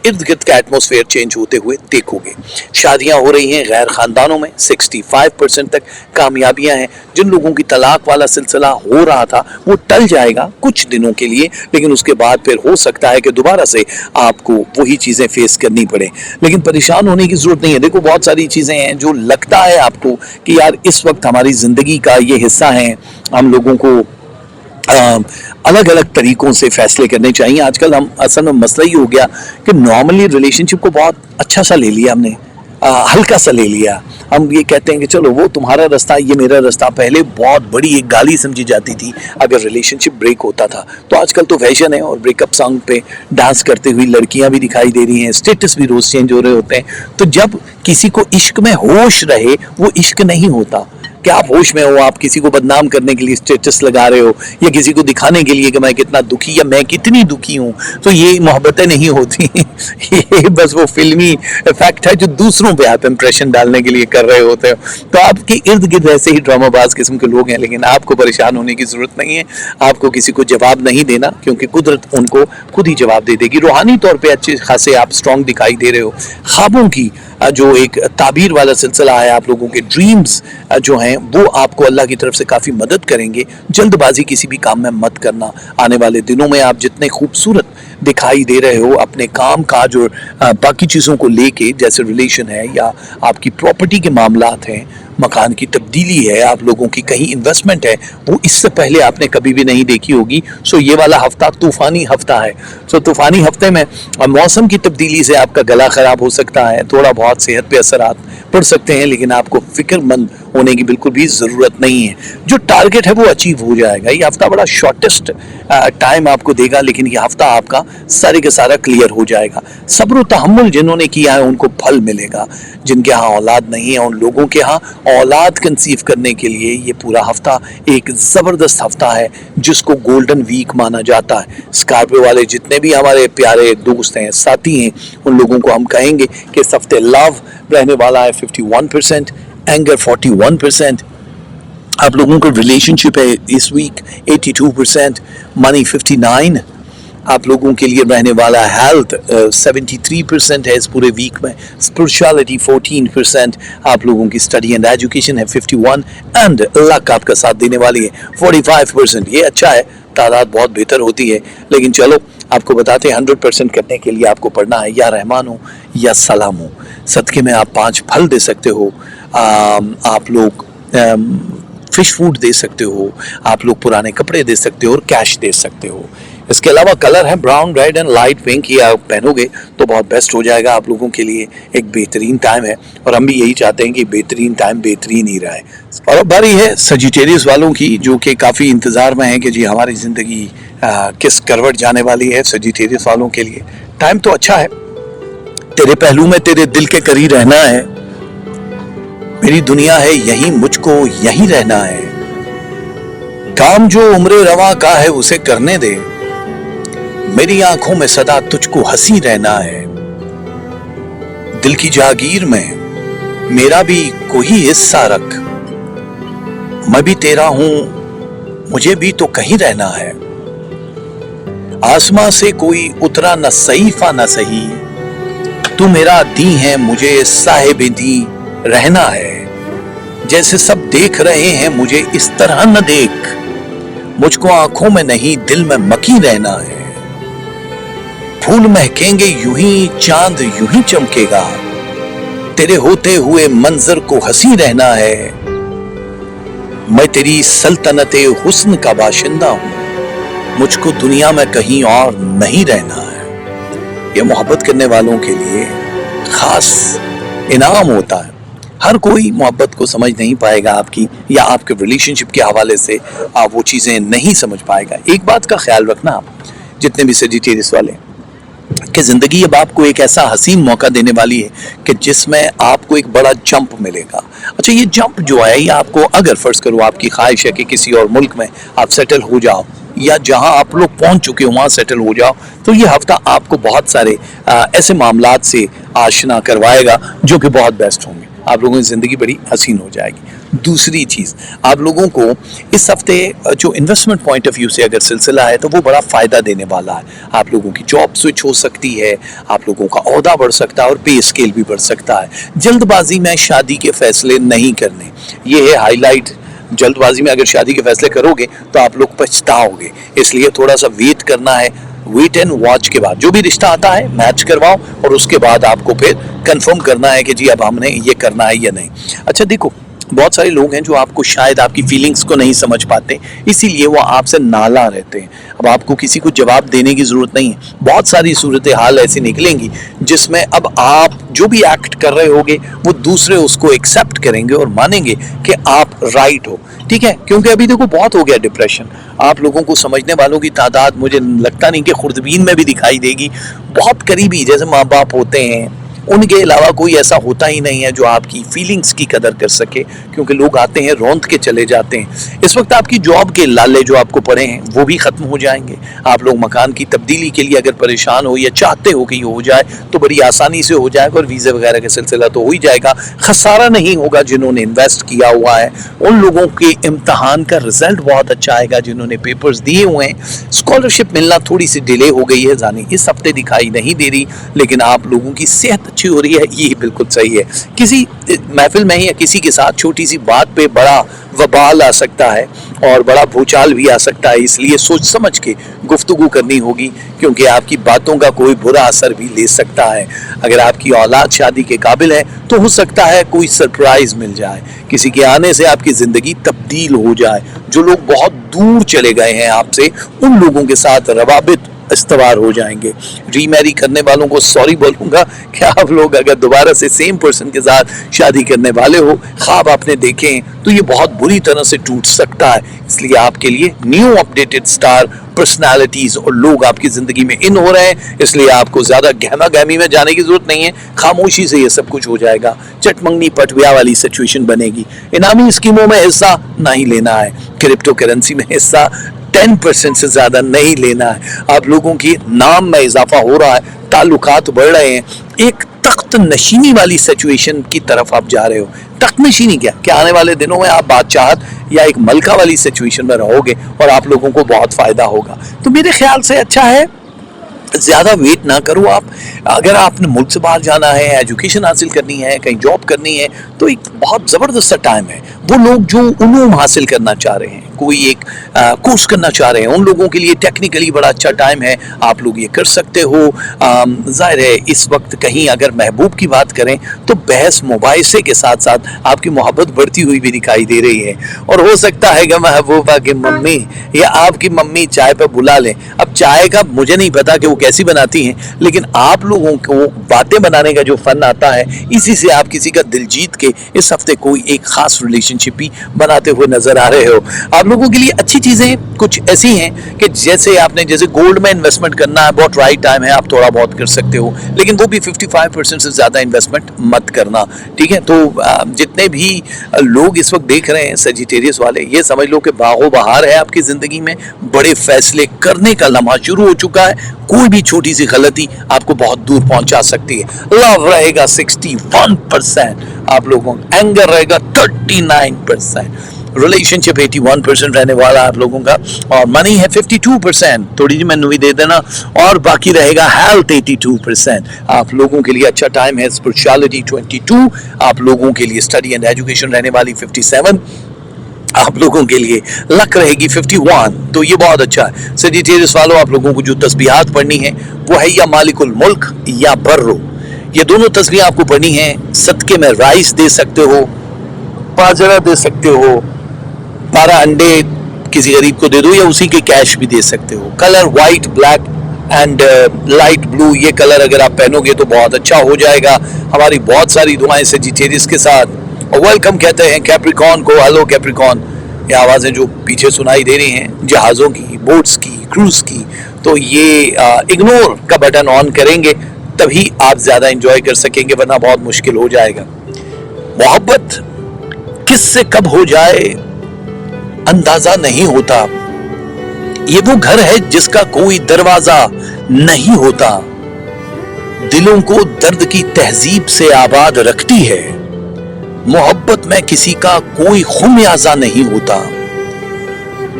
इर्द गिर्द का एटमोसफेयर चेंज होते हुए देखोगे। शादियाँ हो रही हैं गैर ख़ानदानों में, 65% तक कामयाबियाँ हैं। जिन लोगों की तलाक वाला सिलसिला हो रहा था वो टल जाएगा कुछ दिनों के लिए, लेकिन उसके बाद फिर हो सकता है कि दोबारा से आपको वही चीज़ें फेस करनी पड़े, लेकिन परेशान होने की ज़रूरत नहीं है। देखो बहुत सारी चीज़ें हैं जो लगता है आपको कि यार इस वक्त हमारी ज़िंदगी का ये हिस्सा है, हम लोगों को अलग अलग तरीक़ों से फ़ैसले करने चाहिए। आजकल हम असल में मसला ही हो गया कि नॉर्मली रिलेशनशिप को बहुत अच्छा सा ले लिया हमने, हल्का सा ले लिया। हम ये कहते हैं कि चलो वो तुम्हारा रास्ता, ये मेरा रास्ता। पहले बहुत बड़ी एक गाली समझी जाती थी अगर रिलेशनशिप ब्रेक होता था, तो आजकल तो फैशन है और ब्रेकअप सॉन्ग पे डांस करते हुई लड़कियां भी दिखाई दे रही हैं, स्टेटस भी रोज़ चेंज हो रहे होते हैं। तो जब किसी को इश्क में होश रहे, वो इश्क नहीं होता कि आप होश में हो, आप किसी को बदनाम करने के लिए स्टेटस लगा रहे हो या किसी को दिखाने के लिए कि मैं कितना दुखी या मैं कितनी दुखी हूँ, तो ये मोहब्बतें नहीं होती। ये बस वो फिल्मी इफेक्ट है जो दूसरों पे आप इंप्रेशन डालने के लिए कर रहे होते हो। तो आपके इर्द गिर्द ऐसे ही ड्रामाबाज किस्म के लोग हैं, लेकिन आपको परेशान होने की ज़रूरत नहीं है। आपको किसी को जवाब नहीं देना, क्योंकि कुदरत उनको खुद ही जवाब दे देगी। रूहानी तौर पर अच्छे खासे आप स्ट्रॉन्ग दिखाई दे रहे हो। ख्वाबों की जो एक ताबीर वाला सिलसिला है, आप लोगों के ड्रीम्स जो हैं वो आपको अल्लाह की तरफ से काफ़ी मदद करेंगे। जल्दबाजी किसी भी काम में मत करना। आने वाले दिनों में आप जितने खूबसूरत दिखाई दे रहे हो अपने काम काज और बाकी चीज़ों को लेके, जैसे रिलेशन है या आपकी प्रॉपर्टी के मामलात हैं, मकान की तब्दीली है, आप लोगों की कहीं इन्वेस्टमेंट है, वो इससे पहले आपने कभी भी नहीं देखी होगी। सो ये वाला हफ्ता तूफ़ानी हफ्ता है। सो तूफ़ानी हफ्ते में मौसम की तब्दीली से आपका गला ख़राब हो सकता है, थोड़ा बहुत सेहत पे असरात पड़ सकते हैं, लेकिन आपको फ़िक्रमंद होने की बिल्कुल भी ज़रूरत नहीं है। जो टारगेट है वो अचीव हो जाएगा। ये हफ्ता बड़ा शॉर्टेस्ट टाइम आपको देगा, लेकिन ये हफ्ता आपका सारे का सारा क्लियर हो जाएगा। सब्र तहम्मुल जिन्होंने किया है उनको फल मिलेगा। जिनके यहाँ औलाद नहीं है, उन लोगों के यहाँ औलाद कंसीव करने के लिए ये पूरा हफ्ता एक ज़बरदस्त हफ्ता है, जिसको गोल्डन वीक माना जाता है। स्कॉर्पियो वाले जितने भी हमारे प्यारे दोस्त हैं, साथी हैं, उन लोगों को हम कहेंगे कि इस हफ्ते लव रहने वाला है 51%, एंगर 41%, आप लोगों को रिलेशनशिप है इस वीक 82%, मनी 59, आप लोगों के लिए रहने वाला हेल्थ 73% है इस पूरे वीक में, स्पिरिचुअलिटी 14%, आप लोगों की स्टडी एंड एजुकेशन है 51 एंड लक आपका साथ देने वाली है 45%। ये अच्छा है, तादाद बहुत बेहतर होती है, लेकिन चलो आपको बताते हैं 100% करने के लिए आपको पढ़ना है या रहमान हो या सलाम हो। सदके में आप 5 फल दे सकते हो, आप लोग फिश फूड दे सकते हो, आप लोग पुराने कपड़े दे सकते हो और कैश दे सकते हो। इसके अलावा कलर है brown, red and light pink, ये आप पहनोगे तो बहुत बेस्ट हो जाएगा आप लोगों के लिए। एक बेहतरीन टाइम है और हम भी यही चाहते हैं कि बेहतरीन टाइम बेहतरीन ही रहे। और अब बारी है सजिटेरियस वालों की, जो कि काफ़ी इंतज़ार में है कि जी हमारी ज़िंदगी किस करवट जाने वाली है। सजिटेरियस वालों के लिए टाइम तो अच्छा है। तेरे पहलू में तेरे दिल के करीब रहना है, मेरी दुनिया है यही, मुझको यही रहना है। काम जो उम्र रवा का है उसे करने दे, मेरी आंखों में सदा तुझको हंसी रहना है। दिल की जागीर में मेरा भी कोई हिस्सा रख, मैं भी तेरा हूं, मुझे भी तो कहीं रहना है। आसमां से कोई उतरा न सहीफा न सही, तू मेरा दी है, मुझे साहिब दी रहना है। जैसे सब देख रहे हैं मुझे इस तरह न देख, मुझको आंखों में नहीं दिल में मकी रहना है। फूल महकेंगे यूं ही, चांद यूं ही चमकेगा, तेरे होते हुए मंजर को हंसी रहना है, मैं तेरी सल्तनते हुस्न का बाशिंदा हूं, मुझको दुनिया में कहीं और नहीं रहना है। ये मोहब्बत करने वालों के लिए खास इनाम होता है। हर कोई मोहब्बत को समझ नहीं पाएगा आपकी, या आपके रिलेशनशिप के हवाले से आप वो चीज़ें नहीं समझ पाएगा। एक बात का ख्याल रखना आप जितने भी सेजिटेरियस वाले, कि ज़िंदगी अब आपको एक ऐसा हसीन मौका देने वाली है कि जिसमें आपको एक बड़ा जंप मिलेगा। अच्छा, ये जंप जो है ये आपको, अगर फ़र्ज़ करो आपकी ख्वाहिश है कि किसी और मुल्क में आप सेटल हो जाओ, या जहां आप लोग पहुंच चुके हो वहां सेटल हो जाओ, तो ये हफ्ता आपको बहुत सारे ऐसे मामलात से आशना करवाएगा जो कि बहुत बेस्ट होंगे। आप लोगों की ज़िंदगी बड़ी हसीन हो जाएगी। दूसरी चीज़, आप लोगों को इस हफ्ते जो इन्वेस्टमेंट पॉइंट ऑफ व्यू से अगर सिलसिला है तो वो बड़ा फ़ायदा देने वाला है। आप लोगों की जॉब स्विच हो सकती है, आप लोगों का ओहदा बढ़ सकता है और पे स्केल भी बढ़ सकता है। जल्दबाजी में शादी के फैसले नहीं करने, ये है हाईलाइट। जल्दबाजी में अगर शादी के फैसले करोगे तो आप लोग पछताओगे, इसलिए थोड़ा सा वेट करना है। वेट एंड वॉच के बाद जो भी रिश्ता आता है मैच करवाओ, और उसके बाद आपको फिर कंफर्म करना है कि जी अब हमने ये करना है या नहीं। अच्छा देखो, बहुत सारे लोग हैं जो आपको शायद आपकी फीलिंग्स को नहीं समझ पाते, इसीलिए वो आपसे नाला रहते हैं। अब आपको किसी को जवाब देने की ज़रूरत नहीं है। बहुत सारी सूरत हाल ऐसी निकलेंगी जिसमें अब आप जो भी एक्ट कर रहे होगे वो दूसरे उसको एक्सेप्ट करेंगे और मानेंगे कि आप राइट हो। ठीक है, क्योंकि अभी देखो बहुत हो गया डिप्रेशन। आप लोगों को समझने वालों की तादाद मुझे लगता नहीं कि खुर्दबीन में भी दिखाई देगी। बहुत करीबी जैसे माँ बाप होते हैं, उनके अलावा कोई ऐसा होता ही नहीं है जो आपकी फीलिंग्स की कदर कर सके, क्योंकि लोग आते हैं रौंद के चले जाते हैं। इस वक्त आपकी जॉब के लाले जो आपको पड़े हैं वो भी ख़त्म हो जाएंगे। आप लोग मकान की तब्दीली के लिए अगर परेशान हो या चाहते हो कि ये हो जाए तो बड़ी आसानी से हो जाएगा, और वीज़े वगैरह का सिलसिला तो हो ही जाएगा। खसारा नहीं होगा जिन्होंने इन्वेस्ट किया हुआ है, उन लोगों के इम्तहान का रिजल्ट बहुत अच्छा आएगा जिन्होंने पेपर्स दिए हुए हैं। स्कॉलरशिप मिलना थोड़ी सी डिले हो गई है, जानी इस हफ्ते दिखाई नहीं दे रही, लेकिन आप लोगों की सेहत अच्छी हो रही है, ये बिल्कुल सही है। किसी महफिल में या किसी के साथ छोटी सी बात पे बड़ा वबाल आ सकता है और बड़ा भूचाल भी आ सकता है, इसलिए सोच समझ के गुफ्तगू करनी होगी, क्योंकि आपकी बातों का कोई बुरा असर भी ले सकता है। अगर आपकी औलाद शादी के काबिल है तो हो सकता है कोई सरप्राइज मिल जाए, किसी के आने से आपकी ज़िंदगी तब्दील हो जाए। जो लोग बहुत दूर चले गए हैं आपसे, उन लोगों के साथ रवाबित इस्तवार हो जाएंगे। रीमैरी करने वालों को सॉरी बोलूँगा कि आप लोग अगर दोबारा से सेम पर्सन के साथ शादी करने वाले हो, ख्वाब आपने देखे हैं तो ये बहुत बुरी तरह से टूट सकता है। इसलिए आपके लिए न्यू अपडेटेड स्टार पर्सनालिटीज़ और लोग आपकी ज़िंदगी में इन हो रहे हैं, इसलिए आपको ज़्यादा गहमा गहमी में जाने की ज़रूरत नहीं है। खामोशी से ये सब कुछ हो जाएगा। चटमंगनी पटविया वाली सिचुएशन बनेगी। इनामी स्कीमों में हिस्सा नहीं लेना है, क्रिप्टो करेंसी में हिस्सा 10% से ज़्यादा नहीं लेना है। आप लोगों की नाम में इजाफा हो रहा है, ताल्लुकात बढ़ रहे हैं, एक तख्त नशीनी वाली सिचुएशन की तरफ आप जा रहे हो। तख्त नशीनी क्या आने वाले दिनों में आप बादशाहत या एक मलका वाली सिचुएशन में रहोगे और आप लोगों को बहुत फ़ायदा होगा। तो मेरे ख्याल से अच्छा है ज़्यादा वेट ना करो आप। अगर आपने मुल्क से बाहर जाना है, एजुकेशन हासिल करनी है, कहीं जॉब करनी है, तो एक बहुत ज़बरदस्त सा टाइम है। वो लोग जो उलूम हासिल करना चाह रहे हैं, कोई एक कोर्स करना चाह रहे हैं, उन लोगों के लिए टेक्निकली बड़ा अच्छा टाइम है। आप लोग ये कर सकते हो। ज़ाहिर है इस वक्त कहीं अगर महबूब की बात करें तो बहस मुबाहिसे के साथ साथ आपकी मोहब्बत बढ़ती हुई भी दिखाई दे रही है, और हो सकता है कि महबूबा की मम्मी या आपकी मम्मी चाय पर बुला लें। अब चाय का मुझे नहीं पता कि वो कैसी बनाती हैं, लेकिन आप लोगों को बातें बनाने का जो फ़न आता है, इसी से आप किसी का दिल जीत के इस हफ्ते कोई एक ख़ास रिलेशनशिप भी बनाते हुए नज़र आ रहे हो। आप लोगों के लिए अच्छी चीज़ें कुछ ऐसी हैं कि जैसे गोल्ड में इन्वेस्टमेंट करना है, बहुत राइट टाइम है, आप थोड़ा बहुत कर सकते हो, लेकिन वो भी 55% से ज़्यादा इन्वेस्टमेंट मत करना। ठीक है, तो जितने भी लोग इस वक्त देख रहे हैं सेजिटेरियस वाले, ये समझ लो कि बागो बहार है आपकी ज़िंदगी में। बड़े फैसले करने का लम्हा शुरू हो चुका है। कोई भी छोटी सी गलती आपको बहुत दूर पहुंचा सकती है। लव रहेगा 61%, आप लोगों का एंगर रहेगा 39%, रिलेशनशिप 81% रहने वाला आप लोगों का, और मनी है 52%, थोड़ी सी मैनू भी दे देना, और बाकी रहेगा हेल्थ 82%। आप लोगों के लिए अच्छा टाइम है। स्पिरिचुअलिटी 22, आप लोगों के लिए स्टडी एंड एजुकेशन रहने वाली 57, आप लोगों के लिए लक रहेगी 51, तो ये बहुत अच्छा है। सेजिटेरियस वालों, आप लोगों को जो तस्बीहात पढ़नी है वो है या मालिकुल मुल्क या बर्रो, ये दोनों तस्बीह आपको पढ़नी है। सदके में राइस दे सकते हो, बाजरा दे सकते हो, 12 अंडे किसी गरीब को दे दो, या उसी के कैश भी दे सकते हो। Colour white, black and light blue, ये कलर अगर आप पहनोगे तो बहुत अच्छा हो जाएगा। हमारी बहुत सारी दुआएं सेजिटेरियस के साथ। और वेलकम कहते हैं कैप्रिकॉन को। हेलो कैप्रिकॉन, ये आवाज़ें जो पीछे सुनाई दे रही हैं जहाज़ों की, बोट्स की, क्रूज की, तो ये इग्नोर का बटन ऑन करेंगे तभी आप ज़्यादा एंजॉय कर सकेंगे, वरना बहुत मुश्किल हो जाएगा। मोहब्बत किससे कब हो जाए अंदाजा नहीं होता, ये वो घर है जिसका कोई दरवाजा नहीं होता, दिलों को दर्द की तहजीब से आबाद रखती है। मोहब्बत में किसी का कोई खुमियाजा नहीं होता,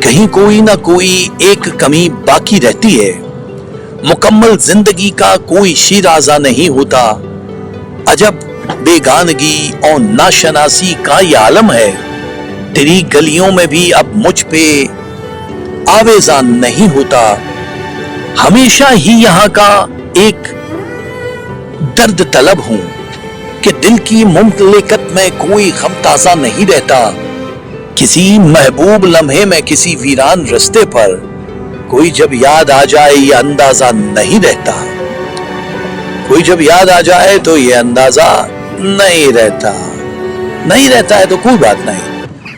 कहीं कोई ना कोई एक कमी बाकी रहती है। मुकम्मल जिंदगी का कोई शिराजा नहीं होता, अजब बेगानगी और नाशनासी का ये आलम है। तेरी गलियों में भी अब मुझ पे आवेजा नहीं होता, हमेशा ही यहाँ का एक दर्द तलब हूं कि दिल की मुमतलिकत में कोई गम ताजा नहीं रहता। किसी महबूब लम्हे में किसी वीरान रस्ते पर कोई जब याद आ जाए ये अंदाजा नहीं रहता, कोई जब याद आ जाए तो ये अंदाजा नहीं रहता। नहीं रहता है तो कोई बात नहीं।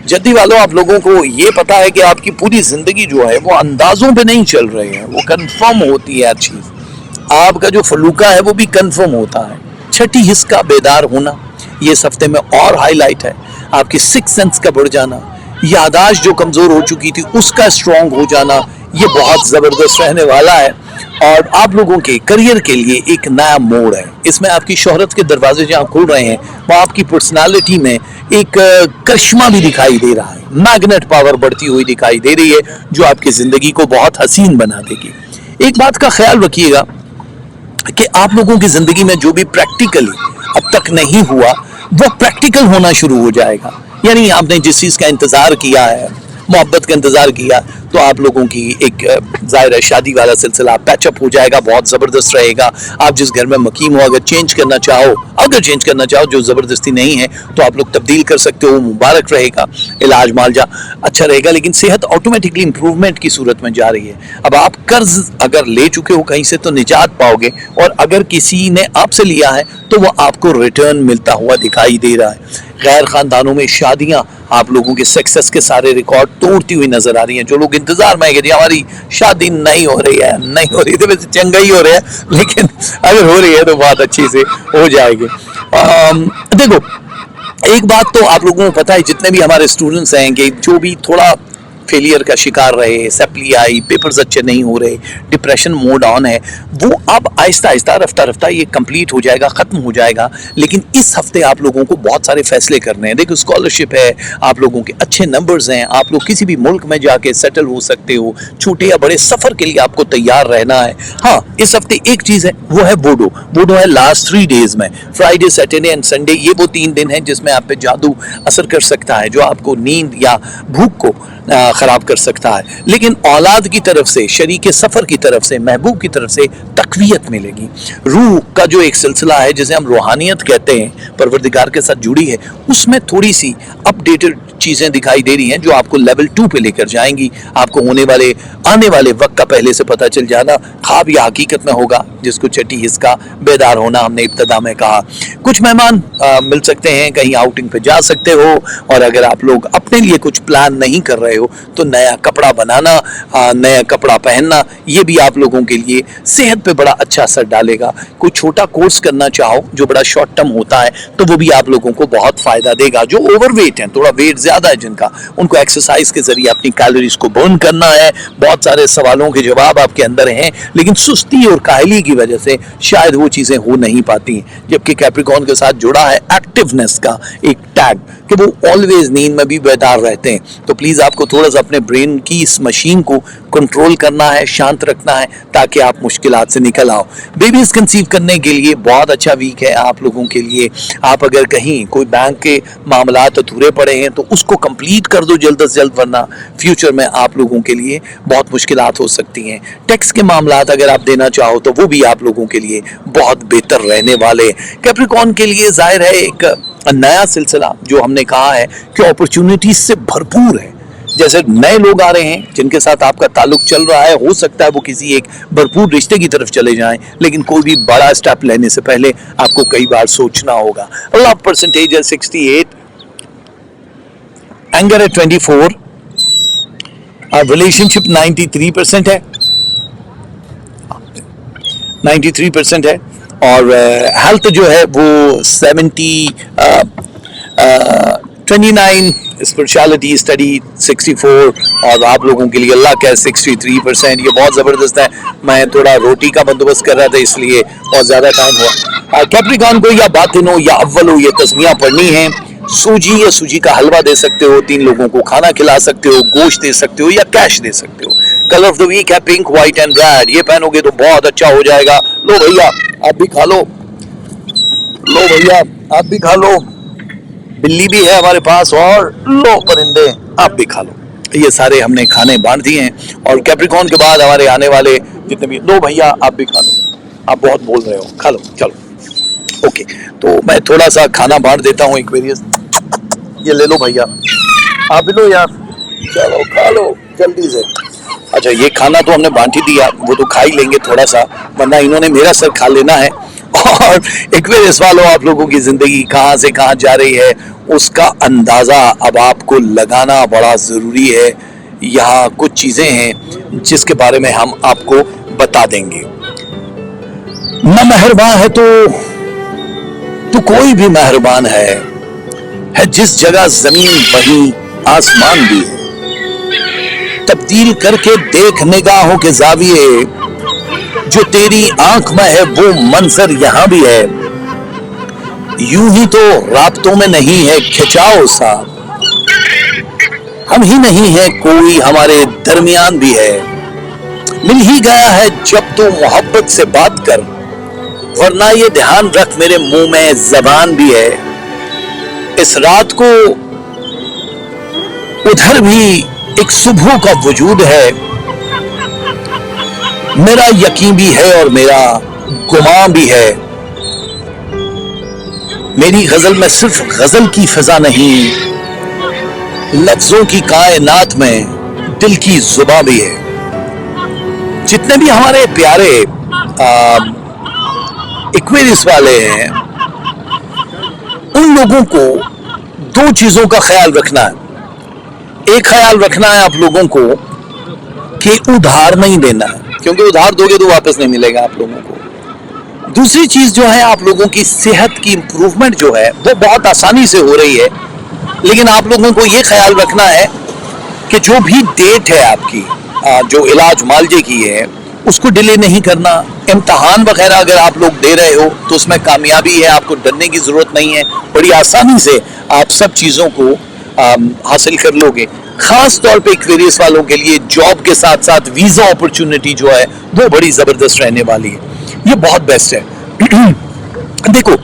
जद्दी वालों, आप लोगों को ये पता है कि आपकी पूरी जिंदगी जो है वो अंदाजों पे नहीं चल रही है, वो कंफर्म होती है हर चीज। आपका जो फलूका है वो भी कंफर्म होता है। छठी हिस्स का बेदार होना ये इस हफ्ते में और हाईलाइट है। आपकी सिक्स सेंस का बढ़ जाना, यादाश्त जो कमजोर हो चुकी थी उसका स्ट्रांग हो जाना, ये बहुत जबरदस्त रहने वाला है। और आप लोगों के करियर के लिए एक नया मोड़ है। इसमें आपकी शोहरत के दरवाजे जहाँ खुल रहे हैं वहाँ आपकी पर्सनालिटी में एक करिश्मा भी दिखाई दे रहा है। मैग्नेट पावर बढ़ती हुई दिखाई दे रही है जो आपकी जिंदगी को बहुत हसीन बना देगी। एक बात का ख्याल रखिएगा कि आप लोगों की जिंदगी में जो भी प्रैक्टिकली अब तक नहीं हुआ वो प्रैक्टिकल होना शुरू हो जाएगा। यानी आपने जिस चीज का इंतजार किया है, मोहब्बत का इंतजार किया, तो आप लोगों की एक जाहिर है शादी वाला सिलसिला पैचअप हो जाएगा, बहुत जबरदस्त रहेगा। आप जिस घर में मकीम हो, अगर चेंज करना चाहो, जो जबरदस्ती नहीं है तो आप लोग तब्दील कर सकते हो, मुबारक रहेगा। इलाज मालजा अच्छा रहेगा, लेकिन सेहत ऑटोमेटिकली इंप्रूवमेंट की सूरत में जा रही है। अब आप कर्ज अगर ले चुके हो कहीं से तो निजात पाओगे, और अगर किसी ने आपसे लिया है तो वो आपको रिटर्न मिलता हुआ दिखाई दे रहा है। गैर खानदानों में शादियां आप लोगों के सक्सेस के सारे रिकॉर्ड तोड़ती हुई नजर आ रही हैं। जो लोग इंतजार में है कि हमारी शादी नहीं हो रही है तो वैसे चंगा ही हो रहा है, लेकिन अगर हो रही है तो बहुत अच्छी से हो जाएगी। देखो, एक बात तो आप लोगों को पता है, जितने भी हमारे स्टूडेंट्स हैं कि जो भी थोड़ा फेलियर का शिकार रहे, सप्ली आई, पेपर्स अच्छे नहीं हो रहे, डिप्रेशन मोड ऑन है, वो अब आहिस्ता आहिस्ता रफ्ता रफ्ता ये कंप्लीट हो जाएगा, खत्म हो जाएगा। लेकिन इस हफ्ते आप लोगों को बहुत सारे फैसले करने हैं। देखो, स्कॉलरशिप है, आप लोगों के अच्छे नंबर्स हैं, आप लोग किसी भी मुल्क में जाके सेटल हो सकते हो, छोटे या बड़े सफर के लिए आपको तैयार रहना है। हाँ, इस हफ्ते एक चीज है, वो है वोडो है लास्ट 3 डेज में, फ्राइडे, सैटरडे एंड संडे। ये वो 3 दिन हैं जिसमें आप पे जादू असर कर सकता है, जो आपको नींद या भूख को खराब कर सकता है। लेकिन औलाद की तरफ से, शरीके सफर की तरफ से, महबूब की तरफ से तकवीयत मिलेगी। रूह का जो एक सिलसिला है जिसे हम रूहानियत कहते हैं, परवरदिगार के साथ जुड़ी है, उसमें थोड़ी सी अपडेटेड चीजें दिखाई दे रही हैं जो आपको लेवल 2 पे लेकर जाएंगी। आपको आने वाले वक्त का पहले से पता चल जाना ख्वाब या हकीकत में होगा, जिसको छठी हिस्सा बेदार होना हमने इब्तिदा में कहा। कुछ मेहमान मिल सकते हैं, कहीं आउटिंग पे जा सकते हो, और अगर आप लोग अपने लिए कुछ प्लान नहीं कर रहे हो तो नया कपड़ा बनाना, नया कपड़ा पहनना, ये भी आप लोगों के लिए सेहत पे बड़ा अच्छा असर डालेगा। कोई छोटा कोर्स करना चाहो जो बड़ा शॉर्ट टर्म होता है तो वो भी आप लोगों को बहुत फायदा देगा। जो ओवरवेट हैं, थोड़ा वेट ज्यादा है जिनका, उनको एक्सरसाइज के जरिए अपनी अपनी कैलोरीज को बर्न करना है, बहुत सारे सवालों के जवाब आपके अंदर हैं, लेकिन सुस्ती और काहली की वजह से शायद वो चीजें हो नहीं पाती। जबकि कैप्रिकॉर्न के साथ जुड़ा है एक्टिवनेस का एक टैग कि वो ऑलवेज नींद में भी बेदार रहते हैं। तो प्लीज आपको थोड़ा सा अपने ब्रेन की इस मशीन को कंट्रोल करना है, शांत रखना है, ताकि आप मुश्किलात से निकल आओ। बेबीज कंसीव करने के लिए बहुत अच्छा वीक है आप लोगों के लिए। आप अगर कहीं कोई बैंक के मामलात अधूरे पड़े हैं तो उसको कंप्लीट कर दो जल्द से जल्द, वरना फ्यूचर में आप लोगों के लिए बहुत मुश्किलात हो सकती हैं। टैक्स के मामलात अगर आप देना चाहो तो वो भी आप लोगों के लिए बहुत बेहतर रहने वाले। कैप्रिकॉर्न के लिए जाहिर है एक नया सिलसिला जो हमने कहा है कि अपॉर्चुनिटीज से भरपूर है। जैसे नए लोग आ रहे हैं जिनके साथ आपका ताल्लुक चल रहा है, हो सकता है वो किसी एक भरपूर रिश्ते की तरफ चले जाएं, लेकिन कोई भी बड़ा स्टेप लेने से पहले आपको कई बार सोचना होगा। लव परसेंटेज है 68, एंगर है 24, रिलेशनशिप 93% है, 93% है, और हेल्थ जो है वो 29, स्पिरिचुअलिटी स्टडी 64, और आप लोगों के लिए अल्लाह का 63%। ये बहुत ज़बरदस्त है। मैं थोड़ा रोटी का बंदोबस्त कर रहा था इसलिए बहुत ज़्यादा टाइम हुआ। कैप्रिकॉर्न को या बातिन हो या अव्वल हो, ये तस्मीयाँ पढ़नी है। सूजी या सूजी का हलवा दे सकते हो, 3 लोगों को खाना खिला सकते हो, गोश्त दे सकते हो या कैश दे सकते हो। कलर ऑफ द वीक है पिंक, व्हाइट एंड रेड। ये पहनोगे तो बहुत अच्छा हो जाएगा। लो भैया आप भी खा लो, लो भैया आप भी खा लो। बिल्ली भी है हमारे पास, और लो परिंदे आप भी खा लो। ये सारे हमने खाने बांट दिए हैं। और कैप्रिकॉर्न के बाद हमारे आने वाले जितने भी, लो भैया आप भी खा लो, आप बहुत बोल रहे हो, खा लो चलो। ओके, तो मैं थोड़ा सा खाना बांट देता हूँ एक्वेरियस। ये ले लो भैया, आप भी लो यार, चलो खा लो जल्दी से। अच्छा, ये खाना तो हमने बांट ही दिया, वो तो खा ही लेंगे थोड़ा सा, वरना इन्होंने मेरा सर खा लेना है। और एक्वेरियस वालों, आप लोगों की जिंदगी कहाँ से कहाँ जा रही है उसका अंदाजा अब आपको लगाना बड़ा जरूरी है। यहाँ कुछ चीजें हैं जिसके बारे में हम आपको बता देंगे। न मेहरबान है तो कोई भी मेहरबान है जिस जगह जमीन वहीं आसमान भी है। तब्दील करके देख निगाहों के जाविये, जो तेरी आंख में है वो मंजर यहां भी है। यूं ही तो राब्तों में नहीं है खिंचाव सा, हम ही नहीं है कोई हमारे दरमियान भी है। मिल ही गया है जब तो मोहब्बत से बात कर, वरना ये ध्यान रख मेरे मुंह में जबान भी है। इस रात को उधर भी एक सुबह का वजूद है। मेरा यकीन भी है और मेरा गुमान भी है। मेरी गजल में सिर्फ गजल की फिजा नहीं, लफ्जों की कायनात में दिल की जुबां भी है। जितने भी हमारे प्यारे एक्वेरियस वाले हैं, उन लोगों को 2 चीजों का ख्याल रखना है। एक ख्याल रखना है आप लोगों को कि उधार नहीं देना है, क्योंकि उधार दोगे तो वापस नहीं मिलेगा आप लोगों को। दूसरी चीज जो है, आप लोगों की सेहत की इंप्रूवमेंट जो है वो बहुत आसानी से हो रही है, लेकिन आप लोगों को ये ख्याल रखना है कि जो भी डेट है आपकी, जो इलाज मालजे की है, उसको डिले नहीं करना। इम्तहान वगैरह अगर आप लोग दे रहे हो तो उसमें कामयाबी है, आपको डरने की जरूरत नहीं है। बड़ी आसानी से आप सब चीजों को हासिल कर लोगे। खास तौर पे एक्वेरियस वालों के लिए जॉब के साथ साथ वीजा अपॉर्चुनिटी जो है वो बड़ी जबरदस्त रहने वाली है। ये बहुत बेस्ट है। देखो,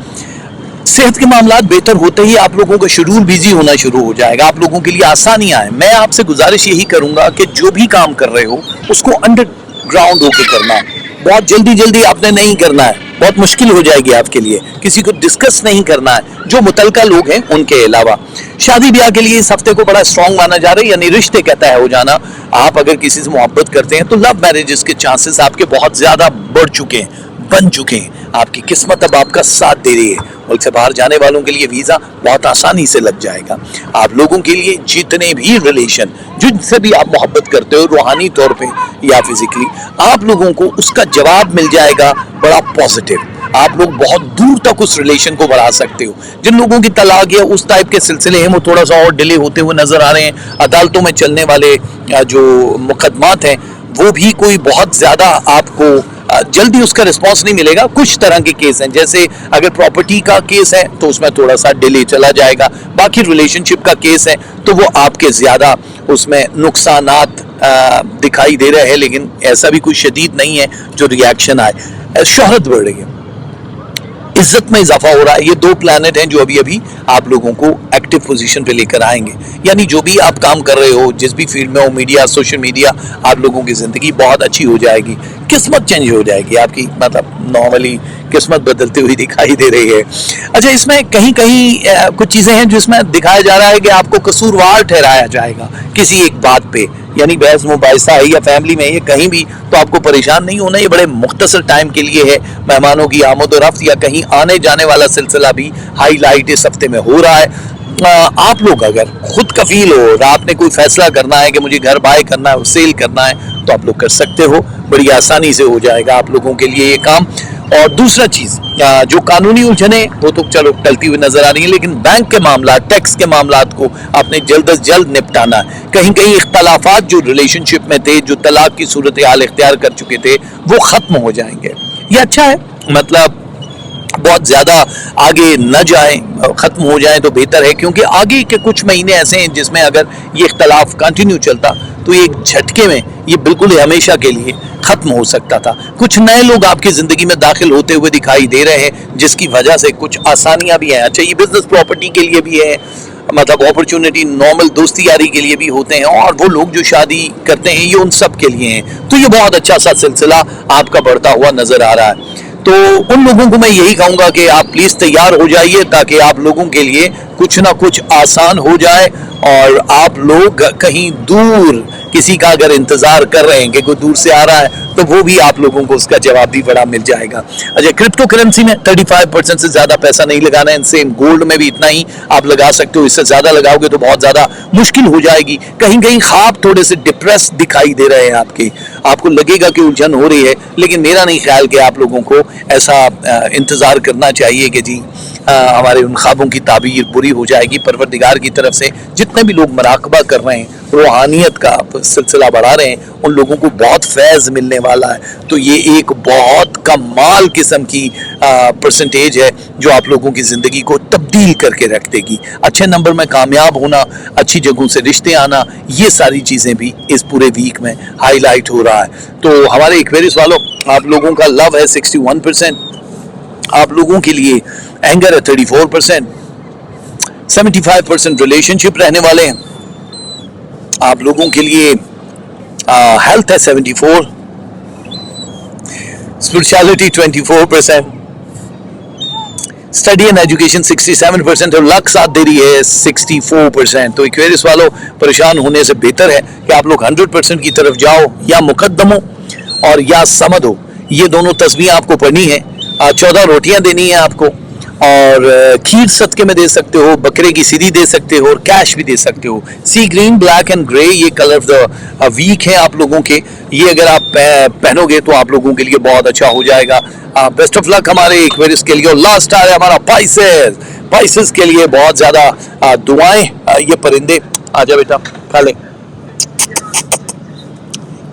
सेहत के मामलात बेहतर होते ही आप लोगों का शेड्यूल बिजी होना शुरू हो जाएगा, आप लोगों के लिए आसानियां हैं। मैं आपसे गुजारिश यही करूंगा कि जो भी काम कर रहे हो उसको अंडरग्राउंड होकर करना है। बहुत जल्दी आपने नहीं करना है, बहुत मुश्किल हो जाएगी आपके लिए। किसी को डिस्कस नहीं करना है, जो मुतलका लोग हैं उनके अलावा। शादी ब्याह के लिए इस हफ्ते को बड़ा स्ट्रॉन्ग माना जा रहा है, यानी रिश्ते का तय हो जाना। आप अगर किसी से मोहब्बत करते हैं तो लव मैरिजेस के चांसेस आपके बहुत ज्यादा बढ़ चुके हैं, बन चुके हैं। आपकी किस्मत अब आपका साथ दे रही है। मुल्क से बाहर जाने वालों के लिए वीजा बहुत आसानी से लग जाएगा। आप लोगों के लिए जितने भी रिलेशन, जिनसे भी आप मोहब्बत करते हो रूहानी तौर पे या फिजिकली, आप लोगों को उसका जवाब मिल जाएगा बड़ा पॉजिटिव। आप लोग बहुत दूर तक उस रिलेशन को बढ़ा सकते हो। जिन लोगों की तलाक या उस टाइप के सिलसिले हैं वो थोड़ा सा और डिले होते हुए नजर आ रहे हैं। अदालतों में चलने वाले जो मुकदमात हैं वो भी कोई बहुत ज्यादा आपको जल्दी उसका रिस्पांस नहीं मिलेगा। कुछ तरह के केस हैं, जैसे अगर प्रॉपर्टी का केस है तो उसमें थोड़ा सा डिले चला जाएगा, बाकी रिलेशनशिप का केस है तो वो आपके ज्यादा उसमें नुकसानात दिखाई दे रहे हैं, लेकिन ऐसा भी कोई शदीद नहीं है जो रिएक्शन आए। शोहरत बढ़ रही है, इज्जत में इजाफा हो रहा है। ये दो प्लैनेट हैं जो अभी अभी आप लोगों को एक्टिव पोजीशन पे लेकर आएंगे। यानी जो भी आप काम कर रहे हो, जिस भी फील्ड में हो, मीडिया, सोशल मीडिया, आप लोगों की जिंदगी बहुत अच्छी हो जाएगी, किस्मत चेंज हो जाएगी आपकी, मतलब नॉर्मली किस्मत बदलती हुई दिखाई दे रही है। अच्छा, इसमें कहीं कहीं कुछ चीजें हैं जिसमें दिखाया जा रहा है कि आपको कसूरवार ठहराया जाएगा किसी एक बात पे, यानी बहस मुबाहिसा है या फैमिली में, ये कहीं भी, तो आपको परेशान नहीं होना। ये बड़े मुख्तसर टाइम के लिए है। मेहमानों की आमद और रफ्त या कहीं आने जाने वाला सिलसिला भी हाईलाइट इस हफ्ते में हो रहा है। आप लोग अगर खुद कफील हो और आपने कोई फैसला करना है कि मुझे घर बाय करना है, सेल करना है, तो आप लोग कर सकते हो, बड़ी आसानी से हो जाएगा आप लोगों के लिए ये काम। और दूसरा चीज, जो कानूनी उलझने वो तो चलो टलती हुई नजर आ रही है, लेकिन बैंक के मामला, टैक्स के मामला को आपने जल्द अज जल्द निपटाना है। कहीं कहीं इख्तलाफात जो रिलेशनशिप में थे, जो तलाक की सूरत हाल इख्तियार कर चुके थे, वो खत्म हो जाएंगे। ये अच्छा है, मतलब बहुत ज्यादा आगे न जाए, खत्म हो जाए तो बेहतर है, क्योंकि आगे के कुछ महीने ऐसे हैं जिसमें अगर ये इख्तलाफ कंटिन्यू चलता तो एक झटके में ये बिल्कुल हमेशा के लिए खत्म हो सकता था। कुछ नए लोग आपकी जिंदगी में दाखिल होते हुए दिखाई दे रहे हैं, जिसकी वजह से कुछ आसानियां भी हैं। अच्छा, ये बिजनेस प्रॉपर्टी के लिए भी है, मतलब अपॉर्चुनिटी नॉर्मल दोस्ती यारी के लिए भी होते हैं, और वो लोग जो शादी करते हैं ये उन सब के लिए हैं। तो ये बहुत अच्छा सा सिलसिला आपका बढ़ता हुआ नजर आ रहा है। तो उन लोगों को मैं यही कहूंगा कि आप प्लीज तैयार हो जाइए, ताकि आप लोगों के लिए कुछ ना कुछ आसान हो जाए, और आप लोग कहीं दूर किसी का अगर इंतजार कर रहे हैं कि कोई दूर से आ रहा है, तो वो भी आप लोगों को उसका जवाब भी बड़ा मिल जाएगा। अच्छा, क्रिप्टो करेंसी में 35% से ज्यादा पैसा नहीं लगाना है। सेम गोल्ड में भी इतना ही आप लगा सकते हो, इससे ज्यादा लगाओगे तो बहुत ज्यादा मुश्किल हो जाएगी। कहीं कहीं ख्वाब थोड़े से डिप्रेस दिखाई दे रहे हैं आपके, आपको लगेगा कि उलझन हो रही है, लेकिन मेरा नहीं ख्याल कि आप लोगों को ऐसा इंतजार करना चाहिए कि जी हमारे उन ख्वाबों की ताबीर पूरी हो जाएगी। परवरदिगार की तरफ से जितने भी लोग मराकबा कर रहे हैं, रूहानियत का सिलसिला बढ़ा रहे हैं, उन लोगों को बहुत फैज़ मिलने वाला है। तो ये एक बहुत कमाल किस्म की परसेंटेज है जो आप लोगों की ज़िंदगी को तब्दील करके रख देगी। अच्छे नंबर में कामयाब होना, अच्छी जगहों से रिश्ते आना, ये सारी चीज़ें भी इस पूरे वीक में हाईलाइट हो रहा है। तो हमारे एक्वेरियस वालों, आप लोगों का लव है 61%, आप लोगों के लिए एंगर है 34%, 75% रिलेशनशिप रहने वाले हैं, आप लोगों के लिए हेल्थ है 74, स्पिरिचुअलिटी 24%, स्टडी एंड एजुकेशन 67% और लक साथ दे रही है 64%। तो एक्वेरियस वालों, परेशान होने से बेहतर है कि आप लोग 100% की तरफ जाओ, या मुकद्दम हो और या समद हो। ये दोनों तस्वीरें आपको पढ़नी है। 14 रोटियां देनी है आपको, और खीर सदके में दे सकते हो, बकरे की सीधी दे सकते हो, और कैश भी दे सकते हो। Sea green, black and grey ये कलर ऑफ द वीक है आप लोगों के। ये अगर आप पहनोगे तो आप लोगों के लिए बहुत अच्छा हो जाएगा। बेस्ट ऑफ लक हमारे एक्वेरियस के लिए। और लास्ट आ रहा है हमारा पाइसेस। पाइसेस के लिए बहुत ज्यादा दुआएं। ये परिंदे, आजा बेटा, खा ले,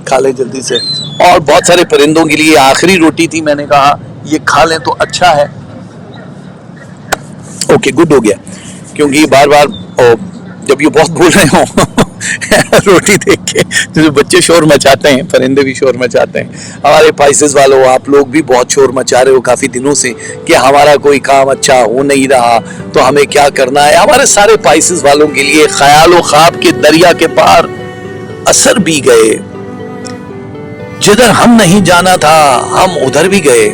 खा ले जल्दी से। और बहुत सारे परिंदों के लिए आखिरी रोटी थी, मैंने कहा ये खा लें तो अच्छा है। ओके, गुड हो गया, क्योंकि बार बार जब ये बहुत बोल रहे हो रोटी देख के जो बच्चे शोर मचाते हैं, परिंदे भी शोर मचाते हैं। हमारे पाइसेस वालों, आप लोग भी बहुत शोर मचा रहे हो काफी दिनों से कि हमारा कोई काम अच्छा हो नहीं रहा, तो हमें क्या करना है। हमारे सारे पाइसेस वालों के लिए ख्याल और ख्वाब के दरिया के पार असर भी गए, जिधर हम नहीं जाना था हम उधर भी गए।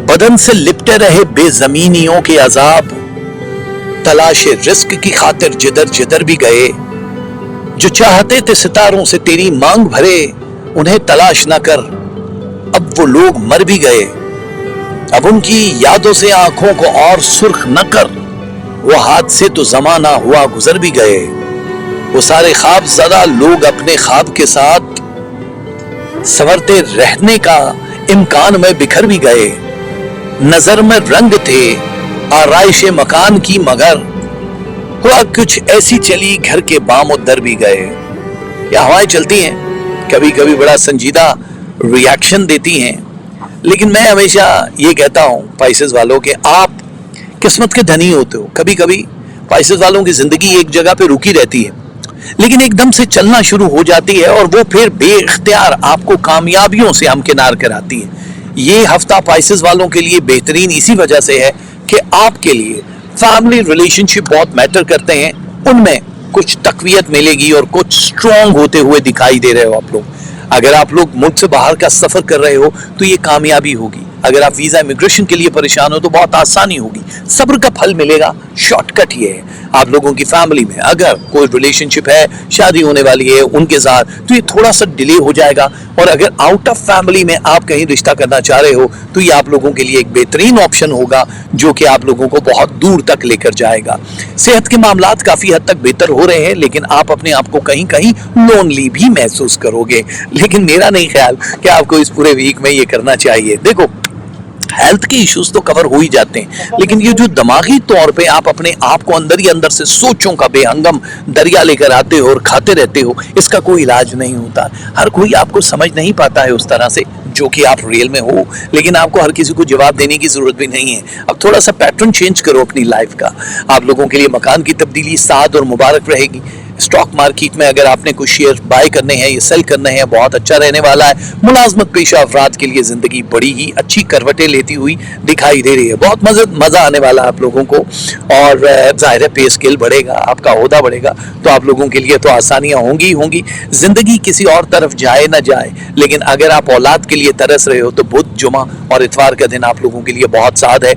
बदन से लिपटे रहे बेजमीनियों के अजाब, तलाशे रिस्क की खातिर जिधर जिधर भी गए। जो चाहते थे सितारों से तेरी मांग भरे, उन्हें तलाश न कर, अब वो लोग मर भी गए। अब उनकी यादों से आंखों को और सुर्ख न कर, वो हाथ से तो जमाना हुआ गुजर भी गए। वो सारे ख्वाब ज़दा लोग अपने ख्वाब के साथ संवरते रहने का इम्कान में बिखर भी गए। नजर में रंग थे आराइश मकान की, मगर हुआ कुछ ऐसी चली घर के बामो दर भी गए। या हवाएं चलती हैं, कभी कभी बड़ा संजीदा रिएक्शन देती हैं, लेकिन मैं हमेशा ये कहता हूं पाइसेस वालों के आप किस्मत के धनी होते हो। कभी कभी पाइसेस वालों की जिंदगी एक जगह पे रुकी रहती है, लेकिन एकदम से चलना शुरू हो जाती है और वो फिर बेइख्तियार आपको कामयाबियों से हमकिनार कराती है। ये हफ्ता पाइसेस वालों के लिए बेहतरीन इसी वजह से है कि आपके लिए फैमिली रिलेशनशिप बहुत मैटर करते हैं, उनमें कुछ तकवीयत मिलेगी और कुछ स्ट्रॉन्ग होते हुए दिखाई दे रहे हो आप लोग। अगर आप लोग मुल्क से बाहर का सफर कर रहे हो तो ये कामयाबी होगी। अगर आप वीजा इमिग्रेशन के लिए परेशान हो तो बहुत आसानी होगी, सब्र का फल मिलेगा। शॉर्टकट ये है, आप लोगों की फैमिली में अगर कोई रिलेशनशिप है, शादी होने वाली है उनके साथ, तो ये थोड़ा सा डिले हो जाएगा। और अगर आउट ऑफ फैमिली में आप कहीं रिश्ता करना चाह रहे हो तो ये आप लोगों के लिए एक बेहतरीन ऑप्शन होगा जो कि आप लोगों को बहुत दूर तक लेकर जाएगा। सेहत के मामलात काफी हद तक बेहतर हो रहे हैं, लेकिन आप अपने आप को कहीं कहीं लोनली भी महसूस करोगे। लेकिन मेरा नहीं ख्याल कि आपको इस पूरे वीक में ये करना चाहिए। देखो, हेल्थ के इश्यूज तो कवर हो ही जाते हैं, लेकिन ये जो दिमागी तौर पे आप अपने आप को अंदर ही अंदर से सोचों का बेहंगम दरिया लेकर आते हो और खाते रहते हो, इसका कोई इलाज नहीं होता। हर कोई आपको समझ नहीं पाता है उस तरह से जो कि आप रियल में हो, लेकिन आपको हर किसी को जवाब देने की जरूरत भी नहीं है। अब थोड़ा सा पैटर्न चेंज करो अपनी लाइफ का। आप लोगों के लिए मकान की तब्दीली साद और मुबारक रहेगी। स्टॉक मार्केट में अगर आपने कुछ शेयर बाय करने हैं या सेल करने हैं, बहुत अच्छा रहने वाला है। मुलाजमत पेशा अफराद के लिए जिंदगी बड़ी ही अच्छी करवटें लेती हुई दिखाई दे रही है। बहुत मजा आने वाला है आप लोगों को, और जाहिर है पे स्केल बढ़ेगा, आपका ओहदा बढ़ेगा, तो आप लोगों के लिए तो आसानियां होंगी ही होंगी। जिंदगी किसी और तरफ जाए ना जाए, लेकिन अगर आप औलाद के लिए तरस रहे हो तो बुध, जुमा और इतवार का दिन आप लोगों के लिए बहुत साद है।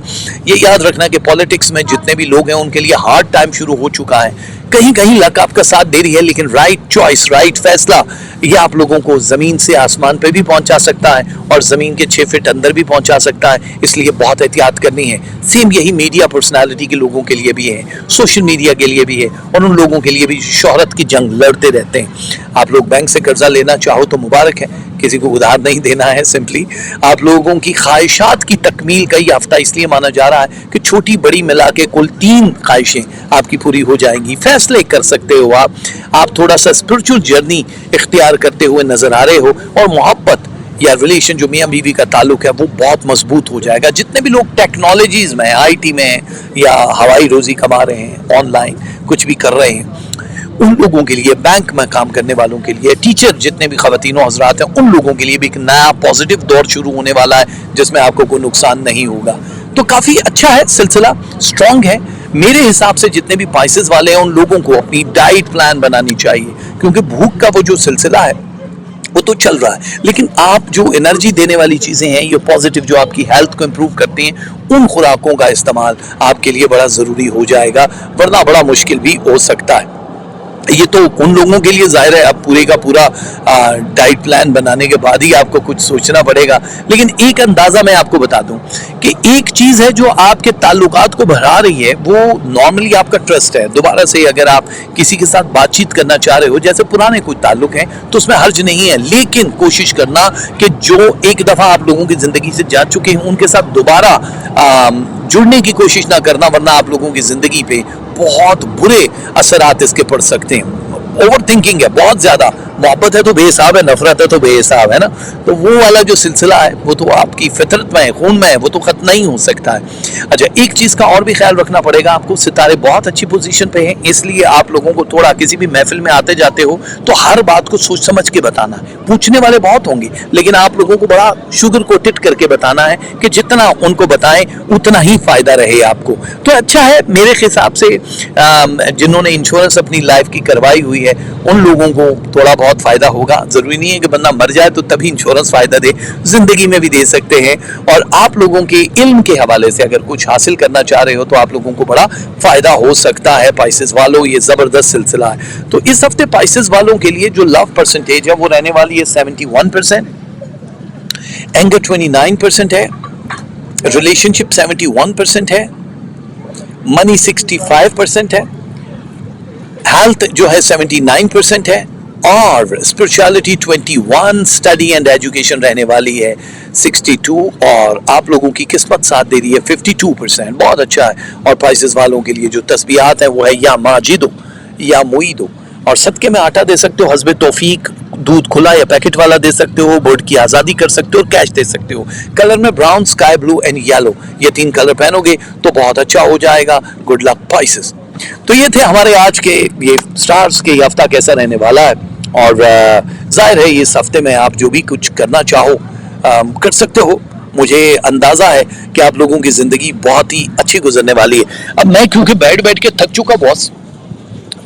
ये याद रखना कि पॉलिटिक्स में जितने भी लोग हैं उनके लिए हार्ड टाइम शुरू हो चुका है। कहीं कहीं लक आपका साथ दे रही है, लेकिन राइट चॉइस, राइट फैसला ये आप लोगों को जमीन से आसमान पे भी पहुंचा सकता है और जमीन के 6 फीट अंदर भी पहुंचा सकता है। इसलिए बहुत एहतियात करनी है। सेम यही मीडिया पर्सनालिटी के लोगों के लिए भी है, सोशल मीडिया के लिए भी है, और उन लोगों के लिए भी शोहरत की जंग लड़ते रहते हैं। आप लोग बैंक से कर्जा लेना चाहो तो मुबारक है, किसी को उधार नहीं देना है। सिंपली आप लोगों की ख्वाहिशात की तकमील का ये हफ्ता इसलिए माना जा रहा है कि छोटी बड़ी मिला के कुल 3 ख्वाहिशें आपकी पूरी हो जाएंगी। फैसले कर सकते हो आप थोड़ा सा स्पिरिचुअल जर्नी इख्तियार करते हुए नजर आ रहे हो, और मोहब्बत या रिलेशन जो मियां बीवी का ताल्लुक है वो बहुत मजबूत हो जाएगा। जितने भी लोग टेक्नोलॉजीज में, IT में या हवाई रोजी कमा रहे हैं, ऑनलाइन कुछ भी कर रहे हैं, उन लोगों के लिए, बैंक में काम करने वालों के लिए, टीचर जितने भी खवातीन हजरात हैं, उन लोगों के लिए भी एक नया पॉजिटिव दौर शुरू होने वाला है जिसमें आपको कोई नुकसान नहीं होगा। तो काफी अच्छा है, सिलसिला स्ट्रांग है। मेरे हिसाब से जितने भी पाइसेस वाले हैं उन लोगों को अपनी डाइट प्लान बनानी चाहिए, क्योंकि भूख का वो जो सिलसिला है वो तो चल रहा है, लेकिन आप जो एनर्जी देने वाली चीजें हैं, ये पॉजिटिव जो आपकी हेल्थ को इंप्रूव करती हैं, उन खुराकों का इस्तेमाल आपके लिए बड़ा जरूरी हो जाएगा, वरना बड़ा मुश्किल भी हो सकता है। ये तो उन लोगों के लिए जाहिर है अब पूरे का पूरा डाइट प्लान बनाने के बाद ही आपको कुछ सोचना पड़ेगा। लेकिन एक अंदाजा मैं आपको बता दूं कि एक चीज है जो आपके ताल्लुकात को बढ़ा रही है, वो नॉर्मली आपका ट्रस्ट है। दोबारा से अगर आप किसी के साथ बातचीत करना चाह रहे हो, जैसे पुराने कोई ताल्लुक हैं, तो उसमें हर्ज नहीं है, लेकिन कोशिश करना कि जो एक दफा आप लोगों की जिंदगी से जा चुके हैं उनके साथ दोबारा जुड़ने की कोशिश ना करना, वरना आप लोगों की जिंदगी पे बहुत बुरे असरात इसके पड़ सकते हैं। ओवर थिंकिंग है बहुत ज्यादा, मोहब्बत है तो बेहिसाब है, नफरत है तो बेहिसाब है ना, तो वो वाला जो सिलसिला है वो तो आपकी फितरत में है, खून में है, वो तो खत्म नहीं हो सकता है। अच्छा, एक चीज का और भी ख्याल रखना पड़ेगा आपको, सितारे बहुत अच्छी पोजीशन पे हैं, इसलिए आप लोगों को थोड़ा किसी भी महफिल में आते जाते हो तो हर बात को सोच समझ के बताना है। पूछने वाले बहुत होंगे, लेकिन आप लोगों को बड़ा शुगर कोटेड करके बताना है कि जितना उनको बताएं उतना ही फायदा रहे आपको। तो अच्छा है मेरे हिसाब से, जिन्होंने इंश्योरेंस अपनी लाइफ की करवाई हुई है उन लोगों को थोड़ा बहुत फायदा होगा। जरूरी नहीं है कि बंदा मर जाए तो तभी इंश्योरेंस फायदा दे, जिंदगी में भी दे सकते हैं। और आप लोगों के इल्म के हवाले से अगर कुछ हासिल करना चाह रहे हो तो आप लोगों को बड़ा फायदा हो सकता है। पाइसेस वालों, ये जबरदस्त सिलसिला है। तो इस हफ्ते पाइसेस वालों के लिए जो लव परसेंटेज है वो रहने वाली है 71%, एंगर 29% है, रिलेशनशिप 71% है, मनी 65% है, हेल्थ जो है 79% है, और स्पिरिचुअलिटी 21, स्टडी एंड एजुकेशन रहने वाली है 62, और आप लोगों की किस्मत साथ दे रही है 52%, बहुत अच्छा है। और प्राइसेस वालों के लिए जो तस्बीहात हैं वो है या माजिदो या मुईदो, और सदके में आटा दे सकते हो, हस्बे तौफीक दूध खुला या पैकेट वाला दे सकते हो, बोर्ड की आज़ादी कर सकते हो, और कैश दे सकते हो। कलर में brown, sky blue and yellow, ये 3 कलर पहनोगे तो बहुत अच्छा हो जाएगा। Good luck prices. तो ये थे हमारे आज के ये स्टार्स के हफ्ता कैसा रहने वाला है, और जाहिर है इस हफ्ते में आप जो भी कुछ करना चाहो कर सकते हो। मुझे अंदाज़ा है कि आप लोगों की ज़िंदगी बहुत ही अच्छी गुजरने वाली है। अब मैं क्योंकि बैठ बैठ के थक चुका बॉस,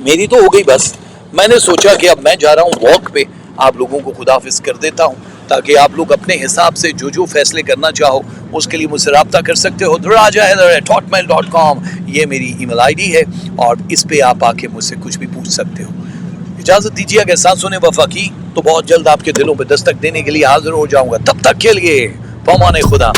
मेरी तो हो गई बस, मैंने सोचा कि अब मैं जा रहा हूँ वॉक पे, आप लोगों को खुदाफिज कर देता हूँ, ताकि आप लोग अपने हिसाब से जो जो फैसले करना चाहो उसके लिए मुझसे रब्ता कर सकते हो। rajaheather@hotmail.com ये मेरी ईमेल आईडी है, और इस पे आप आके मुझसे कुछ भी पूछ सकते हो। इजाज़त दीजिए, अगर सांसों ने वफा की तो बहुत जल्द आपके दिलों पे दस्तक देने के लिए हाजिर हो जाऊंगा। तब तक के लिए फ़माने खुदा।